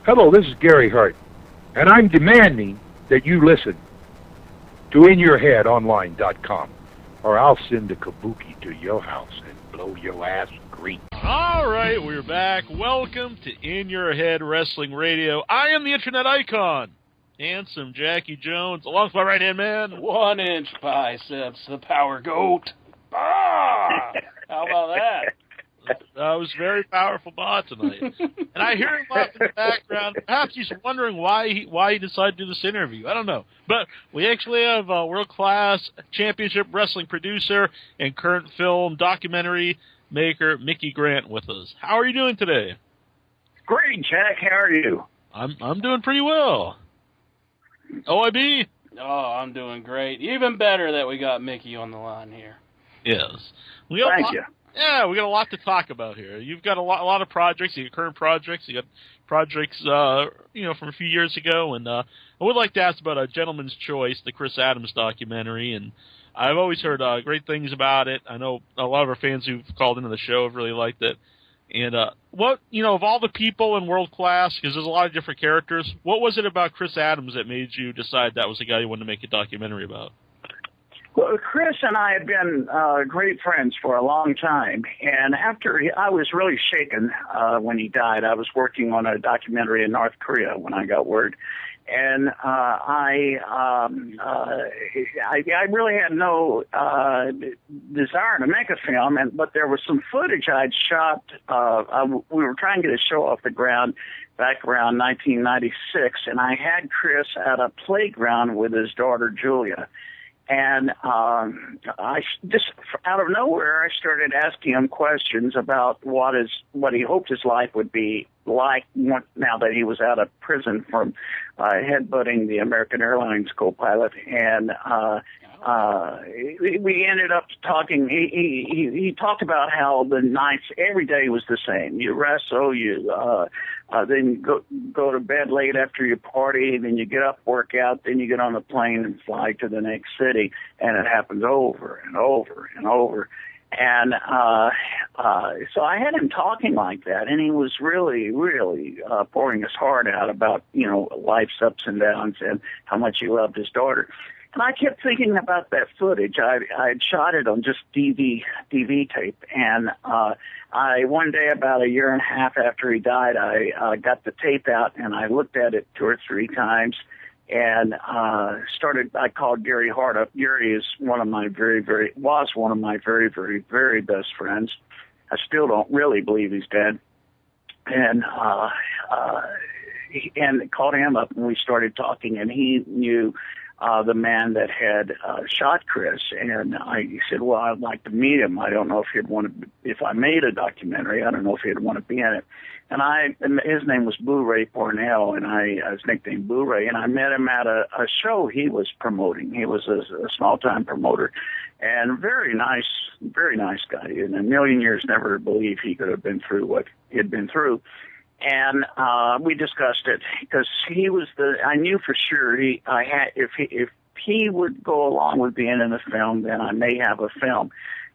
Hello, this is Gary Hart, and I'm demanding that you listen to InYourHeadOnline.com, or I'll send a kabuki to your house and blow your ass green. All right, we're back. Welcome to In Your Head Wrestling Radio. I am the Internet Icon, handsome Jackie Jones, along with my right-hand man. 1 inch biceps, the power goat. Ah! How about that? That was very powerful bot tonight. And I hear him up in the background. Perhaps he's wondering why he decided to do this interview. I don't know. But we actually have a world-class championship wrestling producer and current film documentary maker Mickey Grant with us. How are you doing today? Great, Jack. How are you? I'm doing pretty well. OIB? Oh, I'm doing great. Even better that we got Mickey on the line here. Yes. Thank you. Yeah, we got a lot to talk about here. You've got a lot of projects. You got current projects. You got projects, from a few years ago. And I would like to ask about A Gentleman's Choice, the Chris Adams documentary. And I've always heard great things about it. I know a lot of our fans who've called into the show have really liked it. And of all the people in World Class, because there's a lot of different characters, what was it about Chris Adams that made you decide that was the guy you wanted to make a documentary about? Well, Chris and I have been great friends for a long time, and I was really shaken when he died. I was working on a documentary in North Korea when I got word, and I really had no desire to make a film, but there was some footage I'd shot. We were trying to get a show off the ground back around 1996, and I had Chris at a playground with his daughter Julia. And I just out of nowhere, I started asking him questions about what he hoped his life would be like now that he was out of prison from headbutting the American Airlines co-pilot. And we ended up talking. He talked about how the nights every day was the same. You wrestle, then go to bed late after your party, then you get up, work out, then you get on the plane and fly to the next city, and it happens over and over and over. And so I had him talking like that, and he was really, really pouring his heart out about life's ups and downs and how much he loved his daughter. And I kept thinking about that footage. I had shot it on just DV tape, and one day about a year and a half after he died, I got the tape out and I looked at it 2 or 3 times, and I called Gary Hart up. Gary is was one of my very, very, very best friends. I still don't really believe he's dead. And called him up, and we started talking, and he knew the man that had shot Chris, and he said, well, I'd like to meet him. I don't know if he'd want to, if I made a documentary, I don't know if he'd want to be in it. And his name was Boo Ray Pornell, and his nickname Boo Ray, and I met him at a show he was promoting. He was a small-time promoter, and very nice guy. In a million years, never believed he could have been through what he had been through. And we discussed it because I knew for sure if he would go along with being in the film, then I may have a film.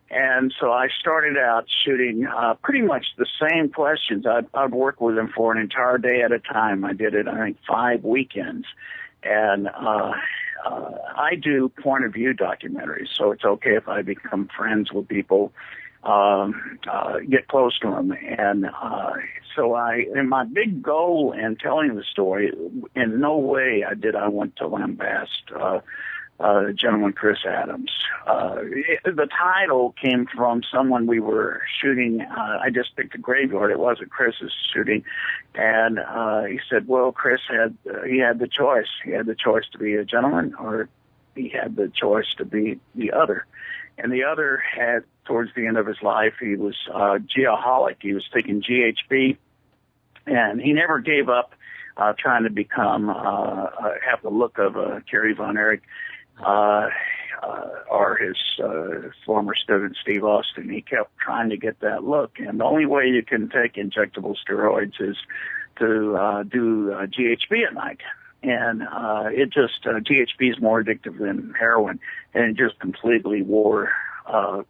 And so I started out shooting pretty much the same questions. I'd work with him for an entire day at a time. I did it, I think, 5 weekends. And I do point of view documentaries, so it's okay if I become friends with people, get close to them. And and my big goal in telling the story, in no way I want to lambast gentleman Chris Adams. The title came from someone we were shooting. I just picked a graveyard. It wasn't Chris's shooting. And he said, well, Chris had the choice. He had the choice to be a gentleman, or he had the choice to be the other. And the other had, towards the end of his life, he was geoholic. He was taking GHB, and he never gave up trying to become, have the look of Fritz Von Erich, or his former student Steve Austin. He kept trying to get that look, and the only way you can take injectable steroids is to do GHB at night. And GHB is more addictive than heroin, and it just completely wore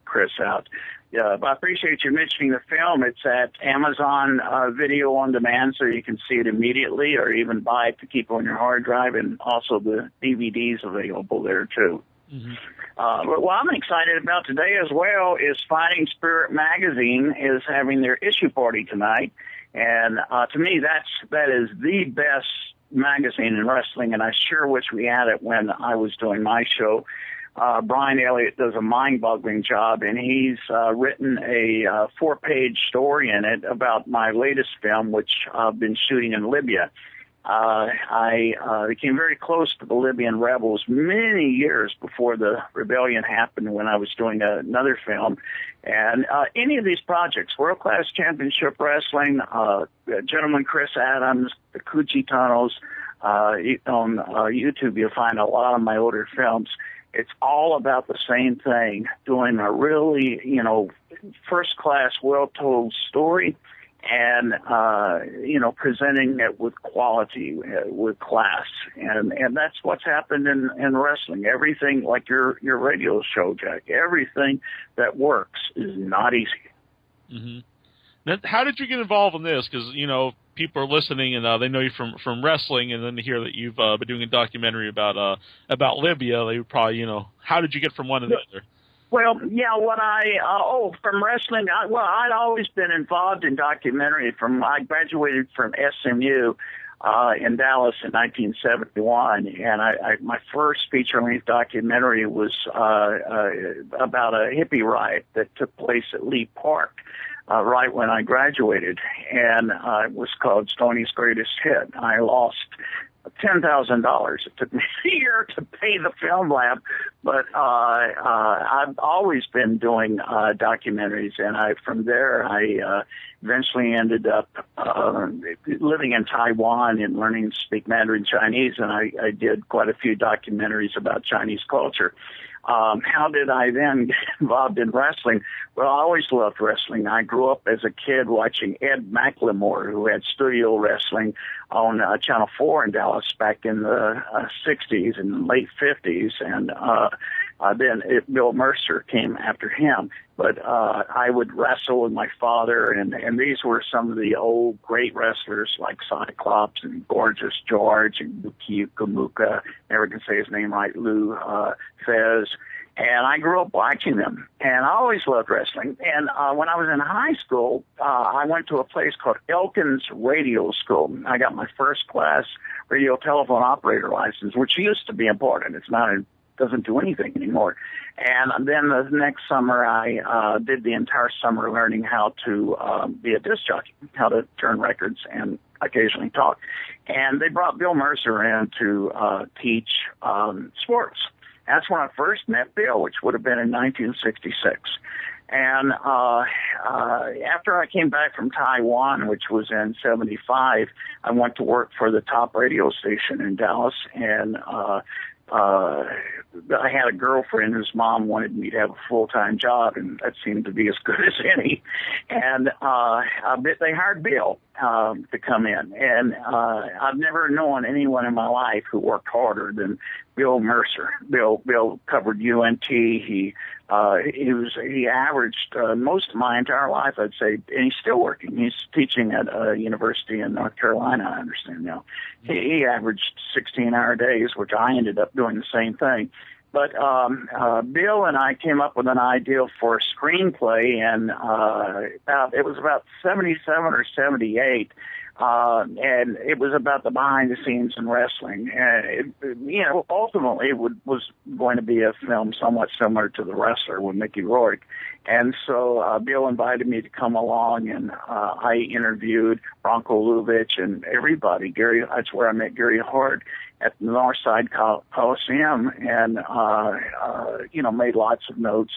Chris out. I appreciate you mentioning the film. It's at Amazon Video on Demand, so you can see it immediately, or even buy it to keep on your hard drive, and also the DVD's available there too. Mm-hmm. But what I'm excited about today as well is Fighting Spirit Magazine is having their issue party tonight, and to me that is the best magazine in wrestling, and I sure wish we had it when I was doing my show. Brian Elliott does a mind-boggling job, and he's written a 4-page story in it about my latest film, which I've been shooting in Libya. I became very close to the Libyan rebels many years before the rebellion happened when I was doing another film. And any of these projects, World Class Championship Wrestling, Gentleman Chris Adams, the Coochie Tunnels, on YouTube you'll find a lot of my older films. It's all about the same thing, doing a really, first-class, well-told story and, presenting it with quality, with class. And that's what's happened in wrestling. Everything, like your radio show, Jack, everything that works is not easy. Mm-hmm. Now, how did you get involved in this? Because, people are listening and they know you from wrestling, and then to hear that you've been doing a documentary about Libya, they would probably, how did you get from one to the other? Well, yeah, from wrestling, I'd always been involved in documentary. I graduated from SMU in Dallas in 1971, and my first feature-length documentary was about a hippie riot that took place at Lee Park. Right when I graduated, and it was called Stoney's Greatest Hit. I lost $10,000. It took me a year to pay the film lab, but I've always been doing documentaries, and from there I eventually ended up living in Taiwan and learning to speak Mandarin Chinese, and I did quite a few documentaries about Chinese culture. How did I then get involved in wrestling? Well, I always loved wrestling. I grew up as a kid watching Ed McLemore, who had studio wrestling on Channel 4 in Dallas back in the 60s and late 50s, and then Bill Mercer came after him. But I would wrestle with my father, and these were some of the old great wrestlers like Cyclops and Gorgeous George and Buki Kamuka, never can say his name right, Lou Fez. And I grew up watching them, and I always loved wrestling. And when I was in high school, I went to a place called Elkins Radio School. I got my first class radio telephone operator license, which used to be important. It's not doesn't do anything anymore. And then the next summer, I did the entire summer learning how to be a disc jockey, how to turn records and occasionally talk. And they brought Bill Mercer in to teach sports. That's when I first met Bill, which would have been in 1966. And after I came back from Taiwan, which was in 75, I went to work for the top radio station in Dallas, and I had a girlfriend whose mom wanted me to have a full-time job, and that seemed to be as good as any. And they hired Bill to come in, and I've never known anyone in my life who worked harder than Bill Mercer. Bill covered UNT. He averaged most of my entire life, I'd say, and he's still working. He's teaching at a university in North Carolina, I understand now. He averaged 16-hour days, which I ended up doing the same thing. But Bill and I came up with an idea for a screenplay, and it was about 77 or 78, and it was about the behind the scenes in wrestling. And ultimately it was going to be a film somewhat similar to The Wrestler with Mickey Rourke. And so Bill invited me to come along, and I interviewed Bronco Lubitsch and everybody. That's where I met Gary Hart at the Northside Coliseum, and made lots of notes.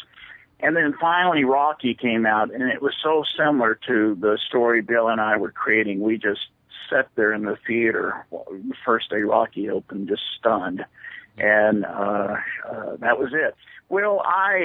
And then finally Rocky came out, and it was so similar to the story Bill and I were creating. We just sat there in the theater the first day Rocky opened, just stunned. And that was it. Well,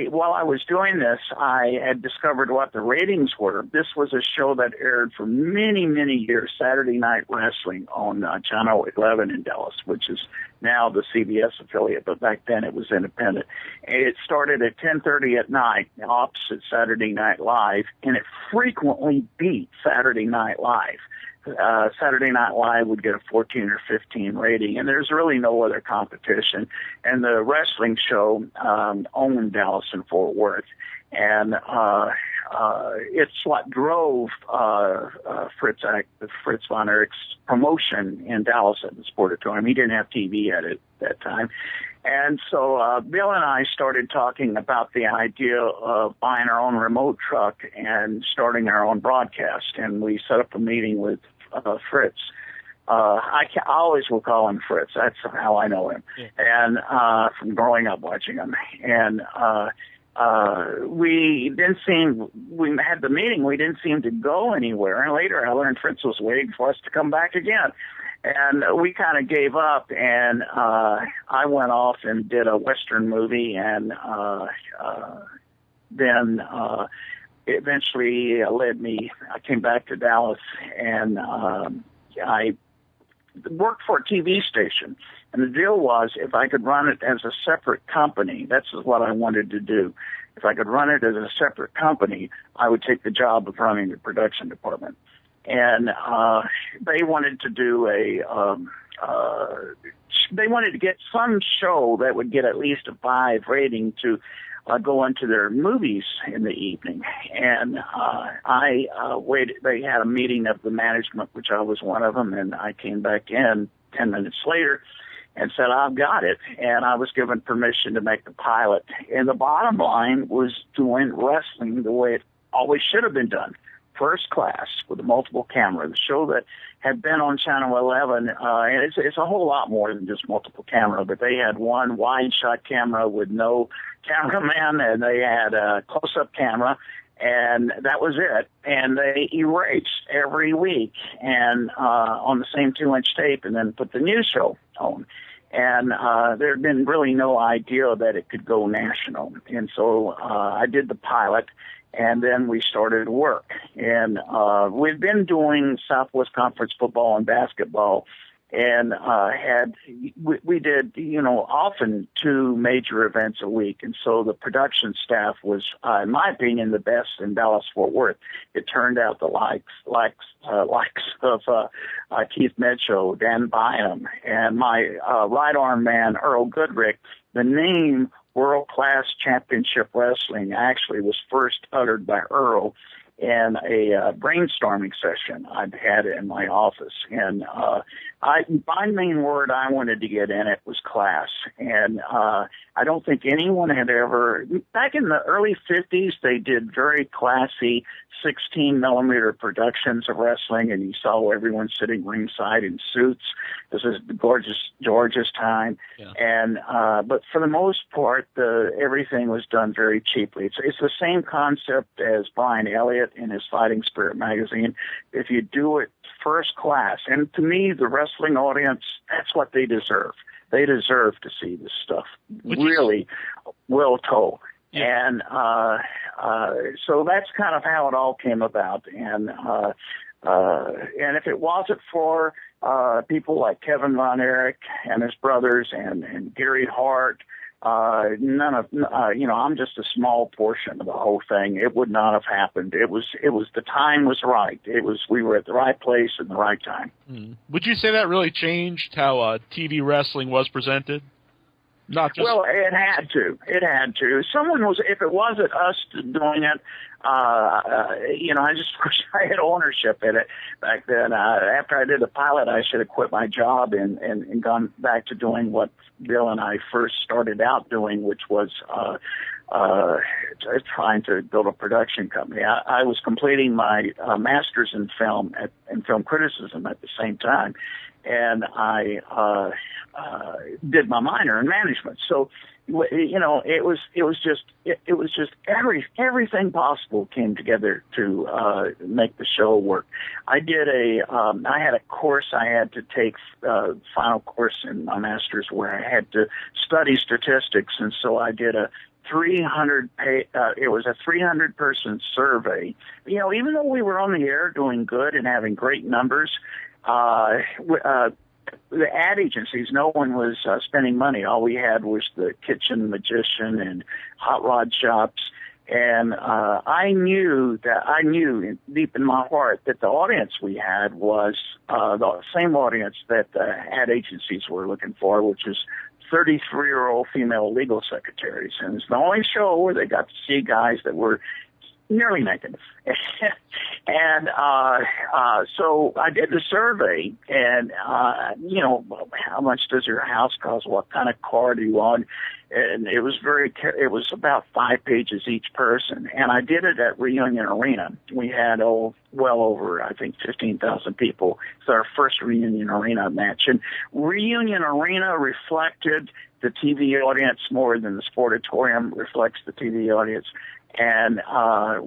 while I was doing this, I had discovered what the ratings were. This was a show that aired for many, many years, Saturday Night Wrestling on Channel 11 in Dallas, which is now the CBS affiliate, but back then it was independent. It started at 10:30 at night, opposite Saturday Night Live, and it frequently beat Saturday Night Live. Saturday Night Live would get a 14 or 15 rating, and there's really no other competition. And the wrestling show owned Dallas and Fort Worth, and it's what drove Fritz Von Erich's promotion in Dallas at the Sportatorium. He didn't have TV at that time. And so Bill and I started talking about the idea of buying our own remote truck and starting our own broadcast. And we set up a meeting with Fritz. I always will call him Fritz. That's how I know him. Yeah. And from growing up watching him. And we had the meeting. We didn't seem to go anywhere. And later I learned Fritz was waiting for us to come back again. And we kind of gave up, and I went off and did a Western movie, and then eventually I came back to Dallas, and I worked for a TV station. And the deal was, if I could run it as a separate company, that's what I wanted to do. If I could run it as a separate company, I would take the job of running the production department. And they wanted to do they wanted to get some show that would get at least a 5 rating to go into their movies in the evening. And I waited. They had a meeting of the management, which I was one of them, and I came back in 10 minutes later and said, I've got it. And I was given permission to make the pilot. And the bottom line was doing wrestling the way it always should have been done. First class with a multiple camera. The show that had been on Channel 11, and it's a whole lot more than just multiple camera, but they had one wide shot camera with no cameraman, and they had a close-up camera, and that was it. And they erased every week and on the same 2-inch tape, and then put the new show on. And there had been really no idea that it could go national. And so I did the pilot, and then we started work. And we've been doing Southwest Conference football and basketball, and we did, often 2 major events a week. And so the production staff was, in my opinion, the best in Dallas-Fort Worth. It turned out the likes of Keith Mitchell, Dan Bynum, and my right arm man, Earl Goodrick. The name World Class Championship Wrestling actually was first uttered by Earl in a brainstorming session I'd had in my office. And my main word I wanted to get in it was class. And I don't think anyone had ever, back in the early 50s, they did very classy 16-millimeter productions of wrestling, and you saw everyone sitting ringside in suits. This is the gorgeous George's time. Yeah. And but for the most part, everything was done very cheaply. It's the same concept as Brian Elliott in his Fighting Spirit magazine. If you do it first class, and to me, the wrestling audience, that's what they deserve. They deserve to see this stuff really well told. Yeah. And so that's kind of how it all came about. And if it wasn't for people like Kevin Von Erich and his brothers and Gary Hart, I'm just a small portion of the whole thing. It would not have happened. It was the time was right. We were at the right place at the right time. Would you say that really changed how TV wrestling was presented? Not just... Well, it had to. It had to. If it wasn't us doing it, I just wish I had ownership in it back then. After I did the pilot, I should have quit my job and gone back to doing what Bill and I first started out doing, which was trying to build a production company. I was completing my master's in film criticism at the same time, and I did my minor in management. So, you know, it was just everything possible came together to make the show work. I had a course I had to take, final course in my master's, where I had to study statistics, and so I did a 300 person survey. You know, even though we were on the air doing good and having great numbers, the ad agencies, no one was spending money. All we had was the Kitchen Magician and Hot Rod Shops. And I knew deep in my heart that the audience we had was the same audience that the ad agencies were looking for, which is 33-year-old female legal secretaries. And it's the only show where they got to see guys that were nearly naked. And so I did the survey, and, you know, how much does your house cost? What kind of car do you want? And it was about 5 pages each person. And I did it at Reunion Arena. We had, well over, I think, 15,000 people. It's our first Reunion Arena match. And Reunion Arena reflected the TV audience more than the Sportatorium reflects the TV audience. And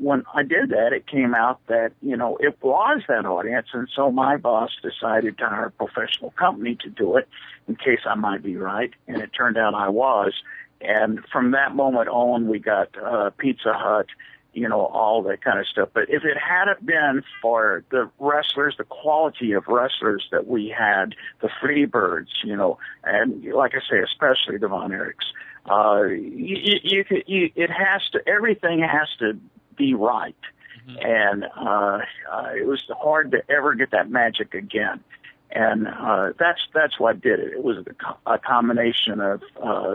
when I did that, it came out that, you know, it was that audience. And so my boss decided to hire a professional company to do it in case I might be right. And it turned out I was. And from that moment on, we got Pizza Hut, you know, all that kind of stuff. But if it hadn't been for the wrestlers, the quality of wrestlers that we had, the Freebirds, you know, and like I say, especially the Von Erichs, everything has to be right. Mm-hmm. And it was hard to ever get that magic again. And that's what did it. It was a combination of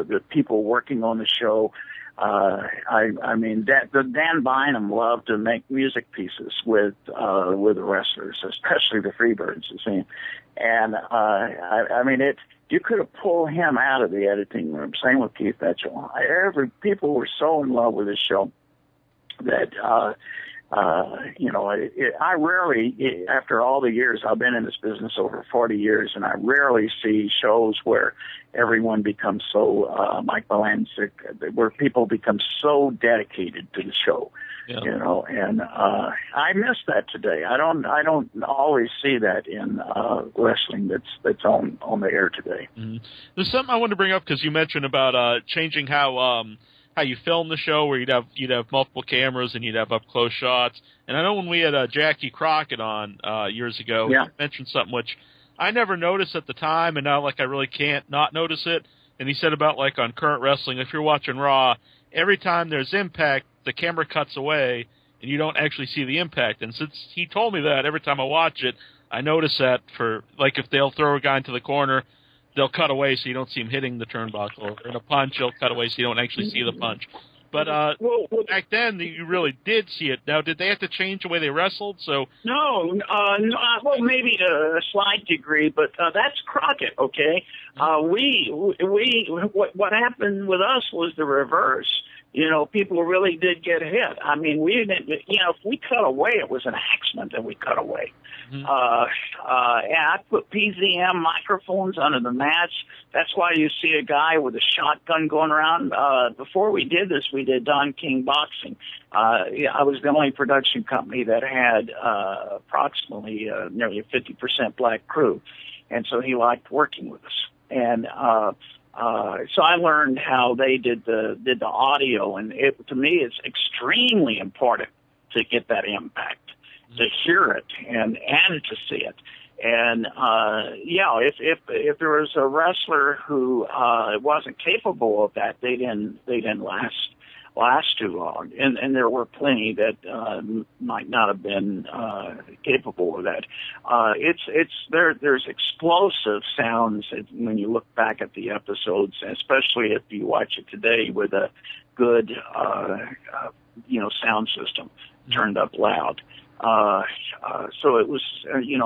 the people working on the show. I mean, Dan Bynum loved to make music pieces with the wrestlers, especially the Freebirds. And I mean, you could have pulled him out of the editing room. Same with Keith Mitchell. People were so in love with this show that. You know, I rarely, after all the years, I've been in this business over 40 years, and I rarely see shows where everyone becomes so, Mike Balancic, where people become so dedicated to the show, yeah. You know, and, I miss that today. I don't always see that in, wrestling that's on the air today. Mm-hmm. There's something I wanted to bring up because you mentioned about, changing how you film the show, where you'd have multiple cameras and you'd have up close shots. And I know when we had Jackie Crockett on years ago, yeah. He mentioned something which I never noticed at the time, and now I really can't not notice it. And he said about on current wrestling, if you're watching Raw, every time there's impact, the camera cuts away and you don't actually see the impact. And since he told me that, every time I watch it, I notice that for if they'll throw a guy into the corner, they'll cut away so you don't see him hitting the turnbuckle. Or in a punch, they'll cut away so you don't actually see the punch. But back then, you really did see it. Now, did they have to change the way they wrestled? So No, well, maybe to a slight degree, but that's Crockett, okay? What happened with us was the reverse. You know, people really did get hit. I mean, we didn't, you know, if we cut away, it was an accident that we cut away. Mm-hmm. I put PZM microphones under the mats. That's why you see a guy with a shotgun going around. Before we did this, we did Don King Boxing. I was the only production company that had approximately nearly a 50% black crew. And so he liked working with us. And so I learned how they did the audio, and to me, it's extremely important to get that impact, to hear it and to see it. And if there was a wrestler who wasn't capable of that, they didn't last too long, and there were plenty that might not have been capable of that. There's explosive sounds when you look back at the episodes, especially if you watch it today with a good sound system turned up loud. So it was,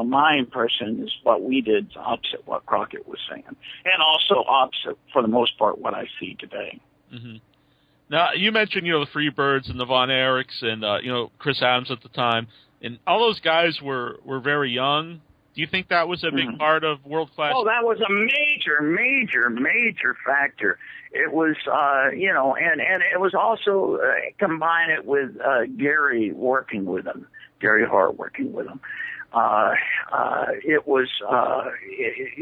my impression is what we did is opposite what Crockett was saying, and also opposite for the most part what I see today. Mm-hmm. Now, you mentioned, the Freebirds and the Von Erichs and, Chris Adams at the time. And all those guys were very young Do you think that was a big part of world class? Oh, that was a major factor. It was, and it was also combine it with Gary working with him, Gary Hart working with him. It was,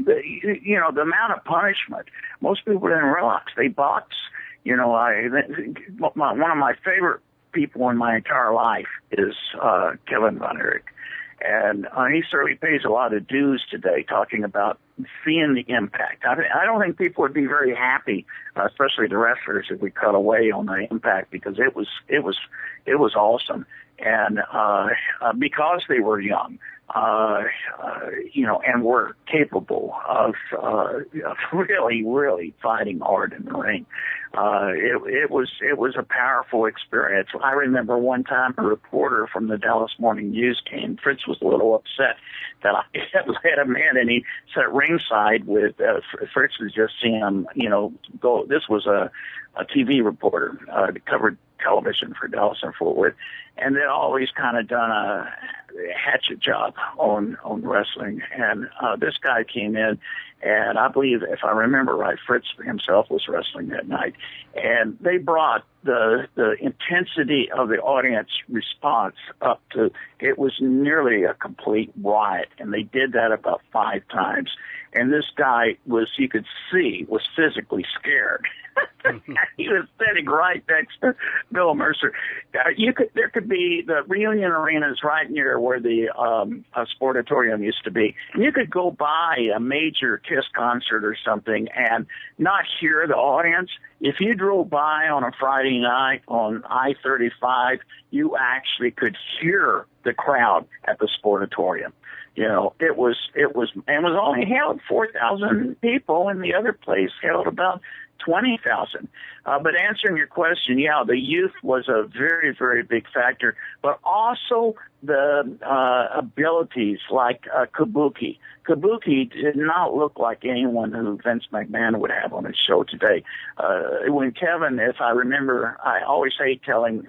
the amount of punishment. Most people didn't realize they box. One of my favorite people in my entire life is Kevin Von Erich. And he certainly pays a lot of dues today, talking about seeing the impact. I don't think people would be very happy, especially the wrestlers, if we cut away on the impact, because it was awesome. And because they were young, and were capable of really fighting hard in the ring. It was a powerful experience. I remember one time a reporter from the Dallas Morning News came. Fritz was a little upset that I had him in, and he sat ringside with Fritz was just seeing him, go. This was a TV reporter that covered television for Dallas and Fort Worth, and they'd always kind of done a hatchet job on wrestling. And this guy came in, and I believe, if I remember right, Fritz himself was wrestling that night, and they brought the intensity of the audience response up to, it was nearly a complete riot, and they did that about 5 times. And this guy you could see, was physically scared. He was sitting right next to Bill Mercer. There could be the reunion arenas right near where the Sportatorium used to be. And you could go by a major KISS concert or something and not hear the audience. If you drove by on a Friday night on I-35, you actually could hear the crowd at the Sportatorium. It was only held 4,000 people, and the other place held about 20,000. But answering your question, the youth was a very, very big factor, but also the abilities like Kabuki. Kabuki did not look like anyone who Vince McMahon would have on his show today. When Kevin, if I remember, I always hate telling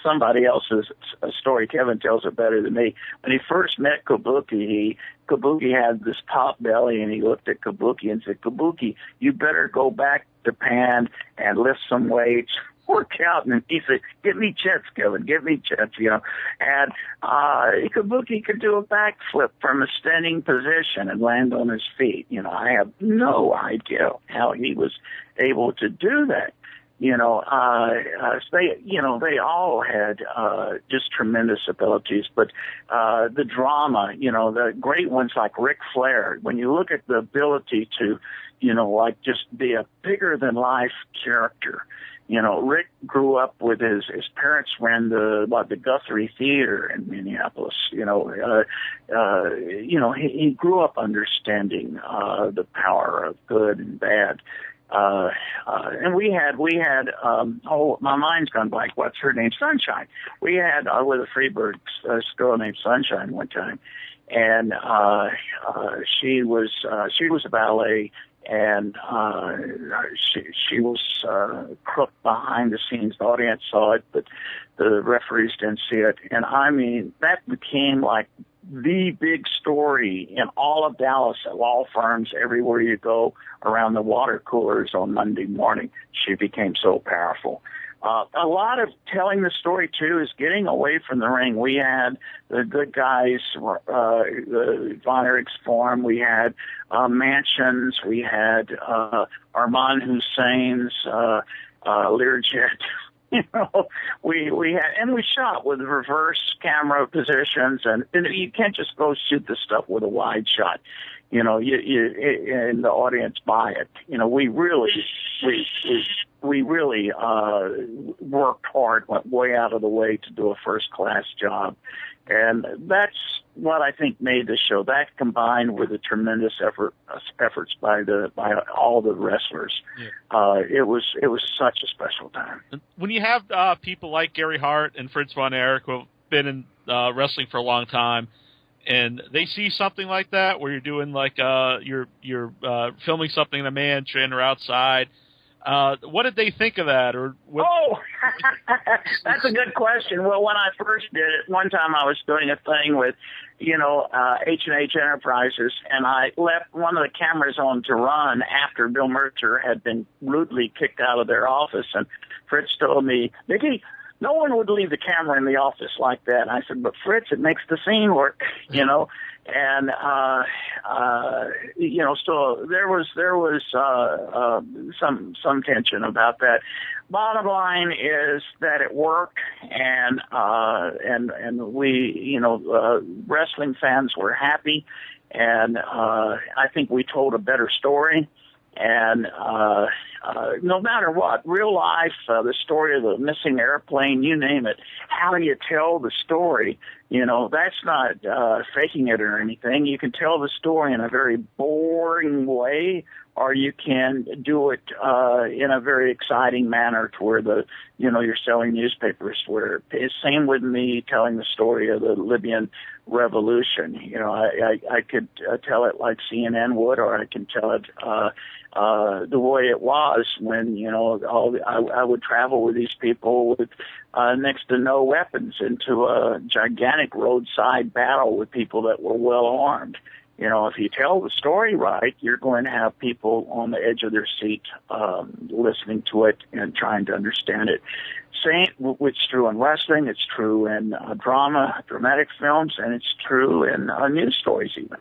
somebody else's story. Kevin tells it better than me. When he first met Kabuki, Kabuki had this pot belly, and he looked at Kabuki and said, "Kabuki, you better go back to Japan and lift some weights, work out." And he said, "Give me chance, Kevin, give me chance," And Kabuki could do a backflip from a standing position and land on his feet. I have no idea how he was able to do that. They all had just tremendous abilities, but the drama, the great ones like Ric Flair, when you look at the ability to, just be a bigger than life character. Rick grew up with his parents ran the Guthrie Theater in Minneapolis. He grew up understanding the power of good and bad. And we had my mind's gone blank. What's her name? Sunshine. We had with the Freebirds a girl named Sunshine one time, and she was a ballet, and she was crooked behind the scenes. The audience saw it, but the referees didn't see it. And I mean, that became like the big story in all of Dallas, at law firms, everywhere you go, around the water coolers on Monday morning. She became so powerful. A lot of telling the story, too, is getting away from the ring. We had the good guys, the Von Erich's Forum. We had Mansions. We had Armand Hussein's Learjet. We had, and we shot with reverse camera positions, and you can't just go shoot this stuff with a wide shot. And the audience buy it. We really worked hard, went way out of the way to do a first-class job. And that's what I think made the show. That combined with the tremendous efforts by all the wrestlers, it was such a special time. When you have people like Gary Hart and Fritz Von Erich who have been in wrestling for a long time, and they see something like that where you're doing like you're filming something in a mansion or outside, What did they think of that? Or what? Oh, that's a good question. Well, when I first did it, one time I was doing a thing with, H&H Enterprises, and I left one of the cameras on to run after Bill Mercer had been rudely kicked out of their office. And Fritz told me, Mickey, no one would leave the camera in the office like that. And I said, but Fritz, it makes the scene work, And, so there was some tension about that. Bottom line is that it worked, and we, wrestling fans were happy, and I think we told a better story. And no matter what, real life, the story of the missing airplane, you name it, how you tell the story, that's not faking it or anything. You can tell the story in a very boring way, or you can do it in a very exciting manner to where you're selling newspapers. Where it's same with me telling the story of the Libyan revolution. I could tell it like CNN would, or I can tell it the way it was when I would travel with these people with next to no weapons into a gigantic roadside battle with people that were well armed. If you tell the story right, you're going to have people on the edge of their seat listening to it and trying to understand it. It's true in wrestling, it's true in dramatic films, and it's true in news stories even.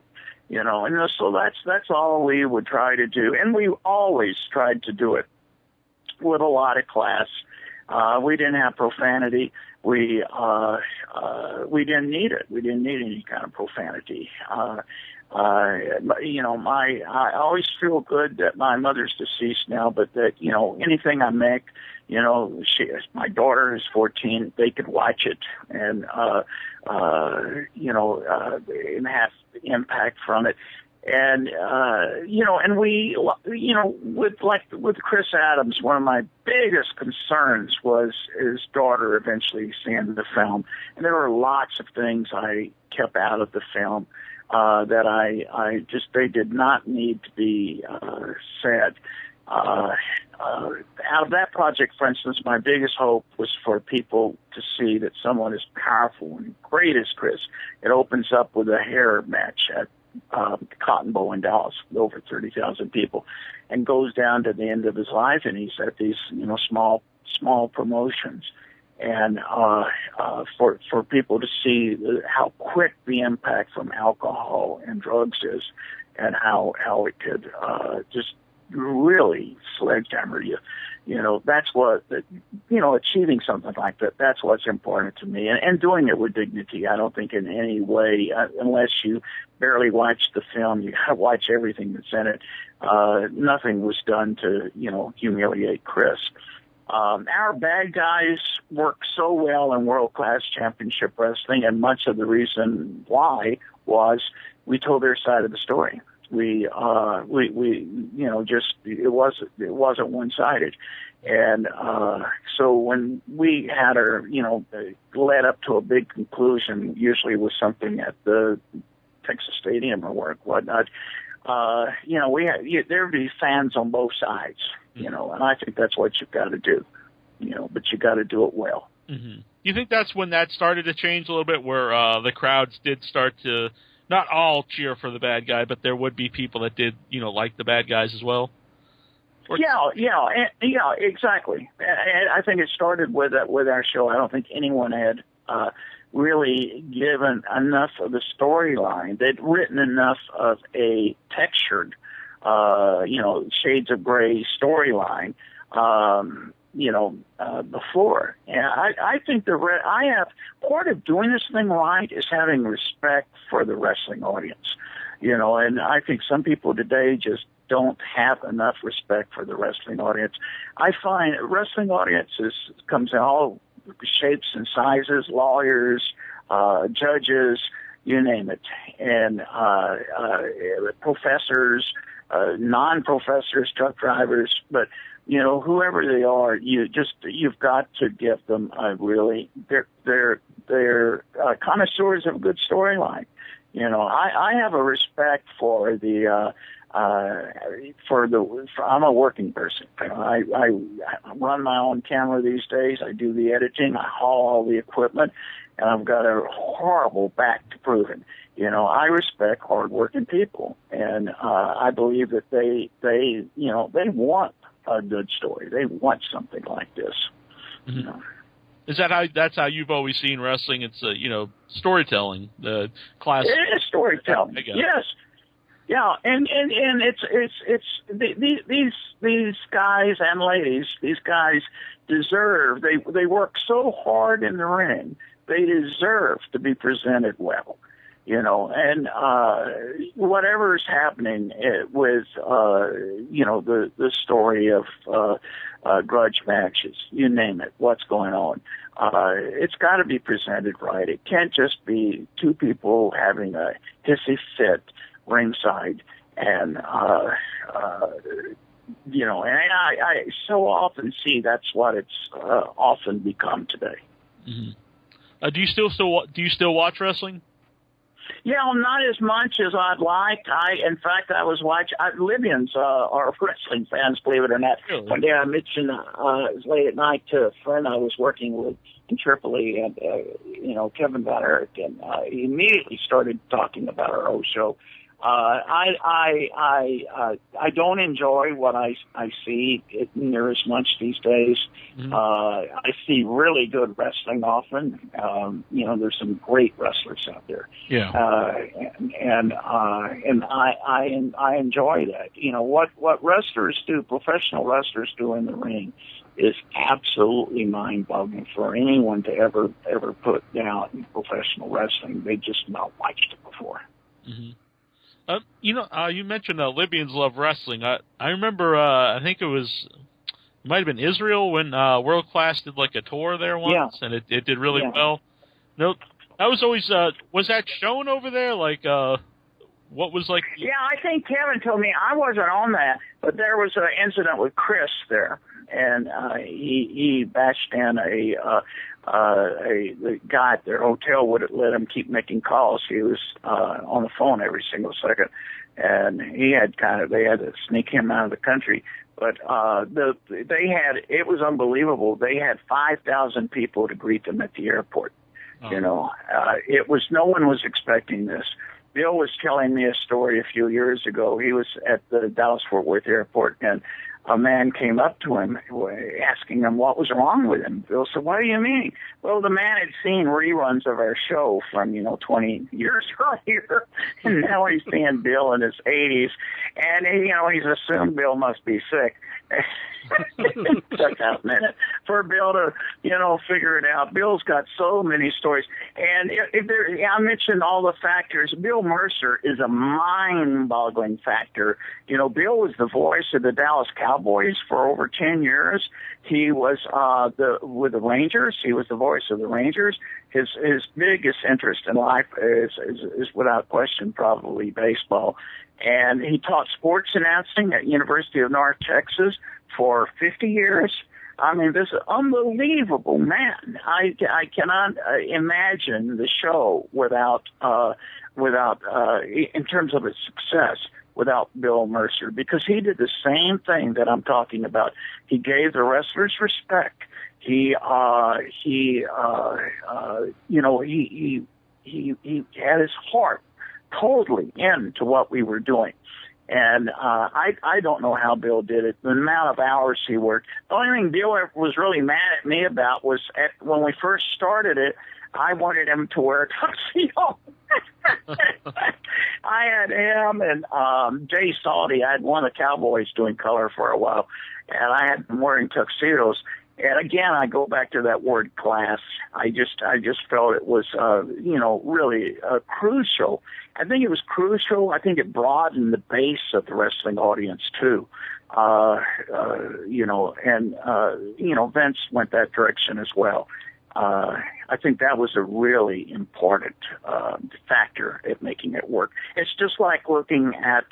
And so that's all we would try to do, and we always tried to do it with a lot of class. We didn't have profanity. We didn't need it. We didn't need any kind of profanity. I always feel good that my mother's deceased now, but that, anything I make, my daughter is 14, they could watch it and have impact from it. And, and we, with Chris Adams, one of my biggest concerns was his daughter eventually seeing the film. And there were lots of things I kept out of the film that they did not need to be said. Out of that project, for instance, my biggest hope was for people to see that someone as powerful and great as Chris, it opens up with a hair match at Cotton Bowl in Dallas with over 30,000 people, and goes down to the end of his life, and he's at these small promotions, and for people to see how quick the impact from alcohol and drugs is, and how it could just really sledgehammer you. That's what, achieving something like that, that's what's important to me. And doing it with dignity. I don't think in any way, unless you barely watch the film, you got to watch everything that's in it. Nothing was done to, humiliate Chris. Our bad guys work so well in world-class championship wrestling, and much of the reason why was we told their side of the story. It wasn't one-sided. And so when we had led up to a big conclusion, usually with something at the Texas Stadium or whatnot, there would be fans on both sides, and I think that's what you've got to do, but you got to do it well. Mm-hmm. You think that's when that started to change a little bit, where the crowds did start to not all cheer for the bad guy, but there would be people that did, like the bad guys as well? Yeah, exactly. And I think it started with our show. I don't think anyone had really given enough of the storyline. They'd written enough of a textured, shades of gray storyline, before. And I think I have part of doing this thing right is having respect for the wrestling audience, and I think some people today just don't have enough respect for the wrestling audience. I find wrestling audiences comes in all shapes and sizes, lawyers, judges, you name it, and professors, non-professors, truck drivers, but whoever they are, you've got to give them they're connoisseurs of a good storyline. I have a respect for the I'm a working person. I run my own camera these days. I do the editing. I haul all the equipment, and I've got a horrible back to prove it. You know, I respect hardworking people, and I believe that they want a good story. They want something like this. Mm-hmm. You know. Is that's how you've always seen wrestling? It's storytelling, the class. It is storytelling. Yes. Yeah, and these guys and ladies, these guys deserve. They work so hard in the ring. They deserve to be presented well, you know. And whatever is happening with the story of grudge matches, you name it, what's going on. It's got to be presented right. It can't just be two people having a hissy fit ringside, and and I so often see that's what it's often become today. Mm-hmm. Do you still watch wrestling? Yeah, well, not as much as I'd like. In fact, I was watching. Libyans are wrestling fans, believe it or not. Really? One day I mentioned it was late at night to a friend I was working with in Tripoli, and Kevin Von Erich, and he immediately started talking about our old show. I don't enjoy what I see near as much these days. Mm-hmm. I see really good wrestling often. There's some great wrestlers out there. Yeah. And I enjoy that. You know, what wrestlers do, professional wrestlers do in the ring is absolutely mind-boggling for anyone to ever put down in professional wrestling. They just not watched it before. Mm-hmm. You mentioned Libyans love wrestling. I remember, I think it might have been Israel when World Class did like a tour there once, and it did really well. No, that was always, was that shown over there? Like, what was like? Yeah, I think Kevin told me, I wasn't on that, but there was an incident with Chris there, and he bashed in the guy at their hotel wouldn't let him keep making calls. He was on the phone every single second, and they had to sneak him out of the country. But it was unbelievable. They had 5,000 people to greet them at the airport. Oh. You know, no one was expecting this. Bill was telling me a story a few years ago. He was at the Dallas-Fort Worth airport, and a man came up to him asking him what was wrong with him. Bill said, "What do you mean?" Well, the man had seen reruns of our show from, 20 years earlier, and now he's seeing Bill in his 80s, and, he's assumed Bill must be sick. It took a minute for Bill to, figure it out. Bill's got so many stories. And I mentioned all the factors. Bill Mercer is a mind-boggling factor. Bill was the voice of the Dallas Cowboys for over 10 years. He was with the Rangers. He was the voice of the Rangers. His biggest interest in life is without question probably baseball. And he taught sports announcing at University of North Texas for 50 years. I mean, this is an unbelievable man. I cannot imagine the show without in terms of its success, without Bill Mercer, because he did the same thing that I'm talking about. He gave the wrestlers respect. He had his heart totally into what we were doing. And I don't know how Bill did it. The amount of hours he worked. The only thing Bill was really mad at me about was when we first started it, I wanted him to wear a tuxedo. I had him and Jay Salty. I had one of the Cowboys doing color for a while, and I had them wearing tuxedos. And again, I go back to that word class. I just felt it was, really crucial. I think it was crucial. I think it broadened the base of the wrestling audience too. Vince went that direction as well. I think that was a really important factor at making it work. It's just like looking at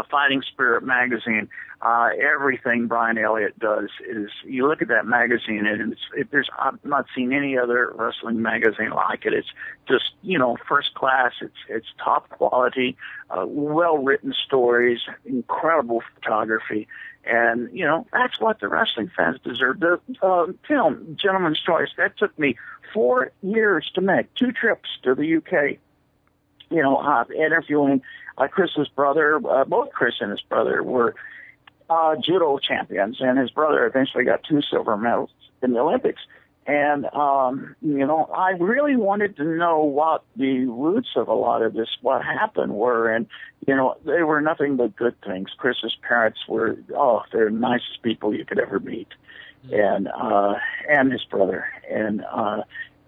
Fighting Spirit magazine. Everything Brian Elliott does is, you look at that magazine and I've not seen any other wrestling magazine like it. It's just, first class. It's top quality, well-written stories, incredible photography. And, that's what the wrestling fans deserve. The film, Gentleman's Choice, that took me 4 years to make, 2 trips to the UK, interviewing Chris's brother. Both Chris and his brother were judo champions, and his brother eventually got 2 silver medals in the Olympics. And, I really wanted to know what the roots of a lot of this, what happened were. And, they were nothing but good things. Chris's parents were, they're the nicest people you could ever meet. And his brother. And,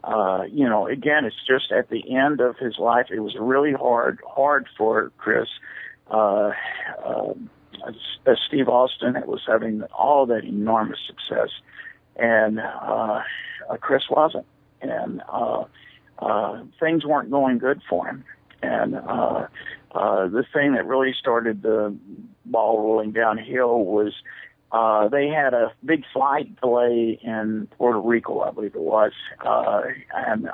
again, it's just at the end of his life, it was really hard for Chris. Steve Austin was having all that enormous success. And Chris wasn't, and things weren't going good for him. And the thing that really started the ball rolling downhill was they had a big flight delay in Puerto Rico, I believe it was, and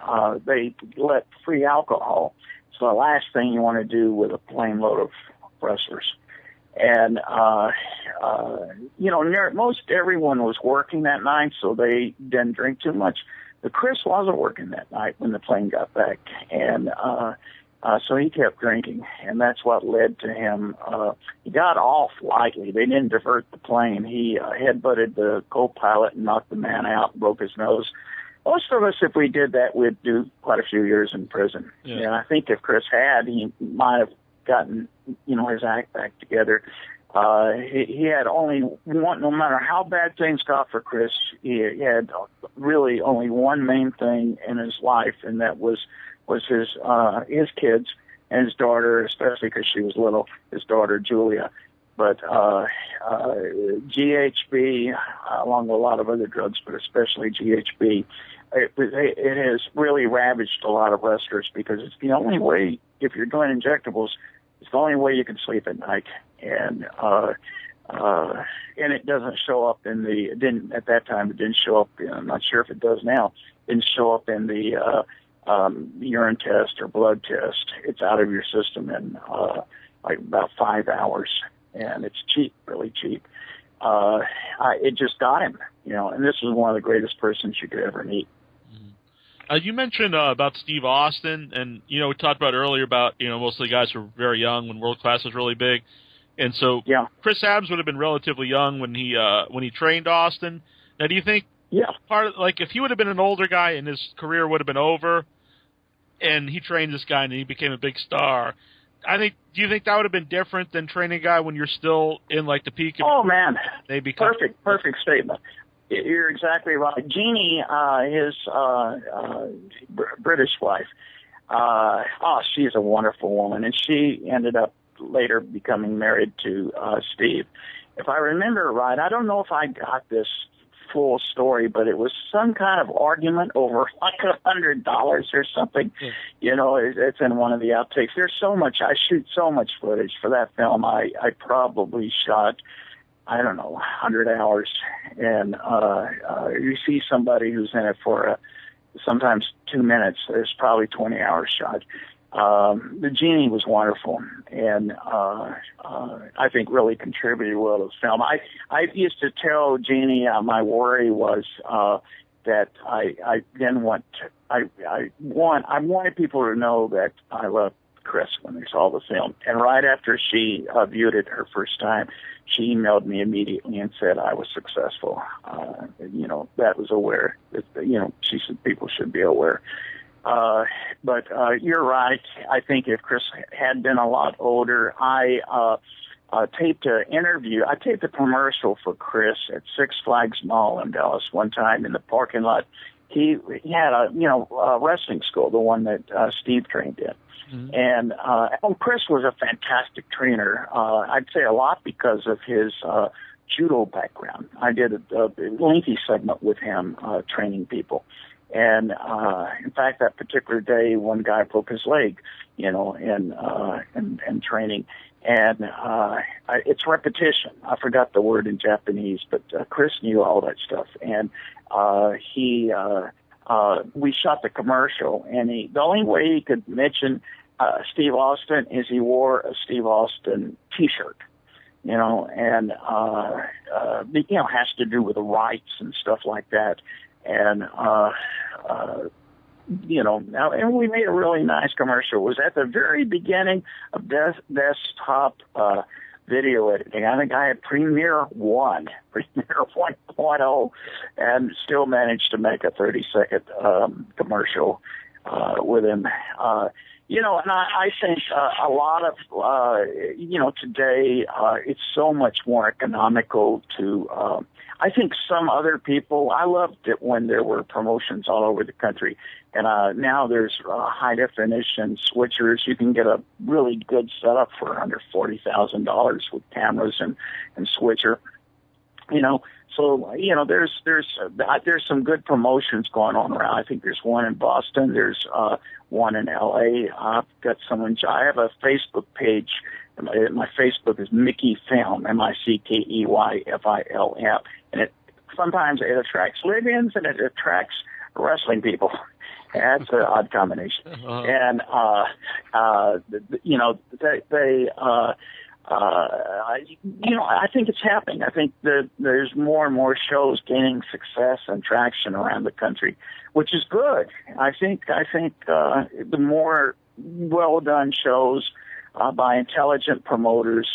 they let free alcohol. It's the last thing you want to do with a plane load of wrestlers. And, most everyone was working that night, so they didn't drink too much. But Chris wasn't working that night when the plane got back. And, so he kept drinking, and that's what led to him. He got off lightly. They didn't divert the plane. He headbutted the co-pilot and knocked the man out, broke his nose. Most of us, if we did that, we'd do quite a few years in prison. Yeah. And I think if Chris had, he might have gotten, his act back together. He had only one, no matter how bad things got for Chris, he had really only one main thing in his life, and that was his kids and his daughter, especially because she was little, his daughter Julia. But GHB, along with a lot of other drugs, but especially GHB, it has really ravaged a lot of wrestlers because it's the only way, if you're doing injectables, it's the only way you can sleep at night. And it doesn't show up in it didn't at that time. It didn't show up. I'm not sure if it does now. It didn't show up in the urine test or blood test. It's out of your system in like about 5 hours, and it's cheap, really cheap. It just got him, And this is one of the greatest persons you could ever meet. You mentioned about Steve Austin, and we talked about earlier about most of the guys were very young when World Class was really big, and so Chris Adams would have been relatively young when he trained Austin. Now, do you think part of, if he would have been an older guy and his career would have been over, and he trained this guy and he became a big star? Do you think that would have been different than training a guy when you're still in the peak? Oh man, perfect statement. You're exactly right. Jeannie, his British wife, she's a wonderful woman, and she ended up later becoming married to Steve. If I remember right, I don't know if I got this full story, but it was some kind of argument over $100 or something. It's in one of the outtakes. I shoot so much footage for that film. I probably shot, 100 hours. And you see somebody who's in it for sometimes 2 minutes. There's probably 20 hours shot. The Jeannie was wonderful, and I think really contributed well to the film. I used to tell Jeannie my worry was that I wanted people to know that I loved Chris when they saw the film. And right after she viewed it her first time, she emailed me immediately and said I was successful. That was aware. She said people should be aware. But you're right. I think if Chris had been a lot older, I taped an interview. I taped a commercial for Chris at Six Flags Mall in Dallas one time in the parking lot. He had a wrestling school, the one that Steve trained in. Mm-hmm. And Chris was a fantastic trainer. I'd say a lot because of his judo background. I did a lengthy segment with him training people. And in fact, that particular day, one guy broke his leg, you know, in training. And it's repetition. I forgot the word in Japanese, but Chris knew all that stuff. And we shot the commercial, and the only way he could mention Steve Austin is he wore a Steve Austin T-shirt, you know, and you know, has to do with the rights and stuff like that. And you know, now, and we made a really nice commercial. It was at the very beginning of desktop video editing. I think I had Premiere 1.0, and still managed to make a 30-second commercial with him. You know, and I think a lot of, you know, today it's so much more economical to, I think some other people, I loved it when there were promotions all over the country. And now there's high definition switchers. You can get a really good setup for under $40,000 with cameras and switcher. You know, so you know there's some good promotions going on around. I think there's one in Boston. There's one in L.A. I've got someone. I have a Facebook page. My Facebook is Mickey Film, MICKEYFILM, and sometimes it attracts Libyans and it attracts wrestling people. That's an odd combination. And you know, you know, I think it's happening. I think that there's more and more shows gaining success and traction around the country, which is good. I think the more well done shows by intelligent promoters,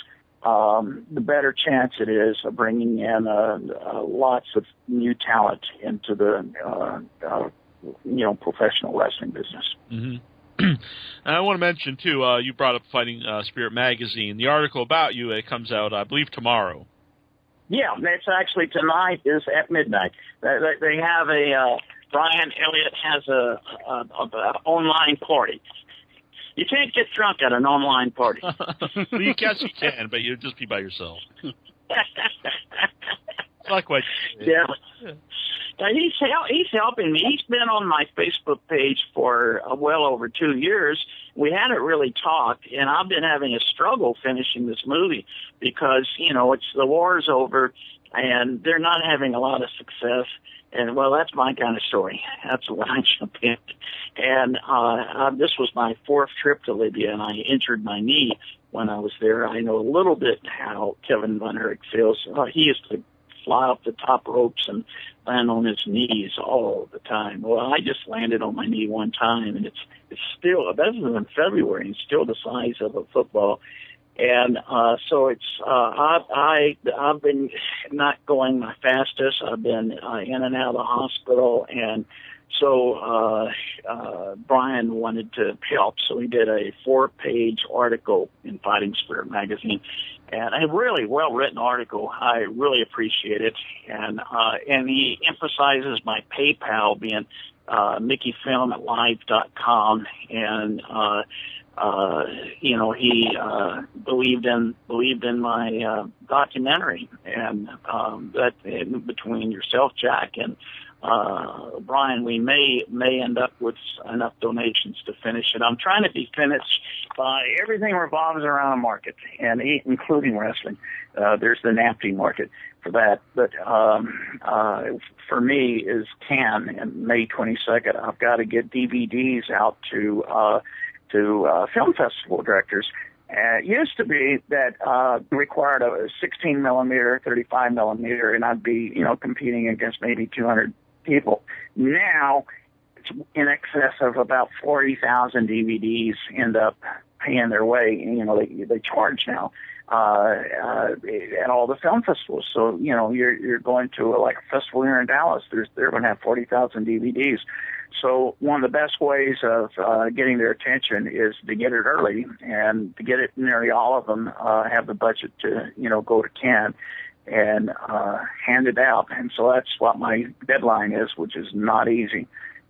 the better chance it is of bringing in lots of new talent into the you know, professional wrestling business. Mm-hmm. And I want to mention, too, you brought up Fighting Spirit Magazine. The article about you, it comes out, I believe, tomorrow. Yeah, it's actually tonight is at midnight. They have Brian Elliott has a online party. You can't get drunk at an online party. Well, you guess you can, but you'll just be by yourself. It's not quite. Yeah. He's helping me. He's been on my Facebook page for well over 2 years. We hadn't really talked, and I've been having a struggle finishing this movie because, you know, the war's over, and they're not having a lot of success. And, well, that's my kind of story. That's what I jump in. And this was my 4th trip to Libya, and I injured my knee when I was there. I know a little bit how Kevin Von Erich feels. He used to fly up the top ropes and land on his knees all the time. Well, I just landed on my knee one time, and it's still, that was in February, and it's still the size of a football. And so it's I've been not going my fastest. I've been in and out of the hospital, and so Brian wanted to help, so he did a 4-page article in Fighting Spirit Magazine, and a really well-written article. I really appreciate it, and he emphasizes my PayPal being MickeyFilm@live.com, and you know, he believed in my documentary, and that between yourself, Jack, and Brian, we may end up with enough donations to finish it. I'm trying to be finished by everything revolves around a market, and including wrestling. There's the napkin market for that, but for me is Cannes, and May 22nd. I've got to get DVDs out to film festival directors. It used to be that required a 16 millimeter, 35 millimeter, and I'd be, you know, competing against maybe 200 people. Now it's in excess of about 40,000 DVDs end up paying their way. You know, they charge now at all the film festivals. So, you know, you're going to like a festival here in Dallas. They're going to have 40,000 DVDs. So one of the best ways of getting their attention is to get it early, and to get it nearly all of them have the budget to, you know, go to Cannes and hand it out. And so that's what my deadline is, which is not easy.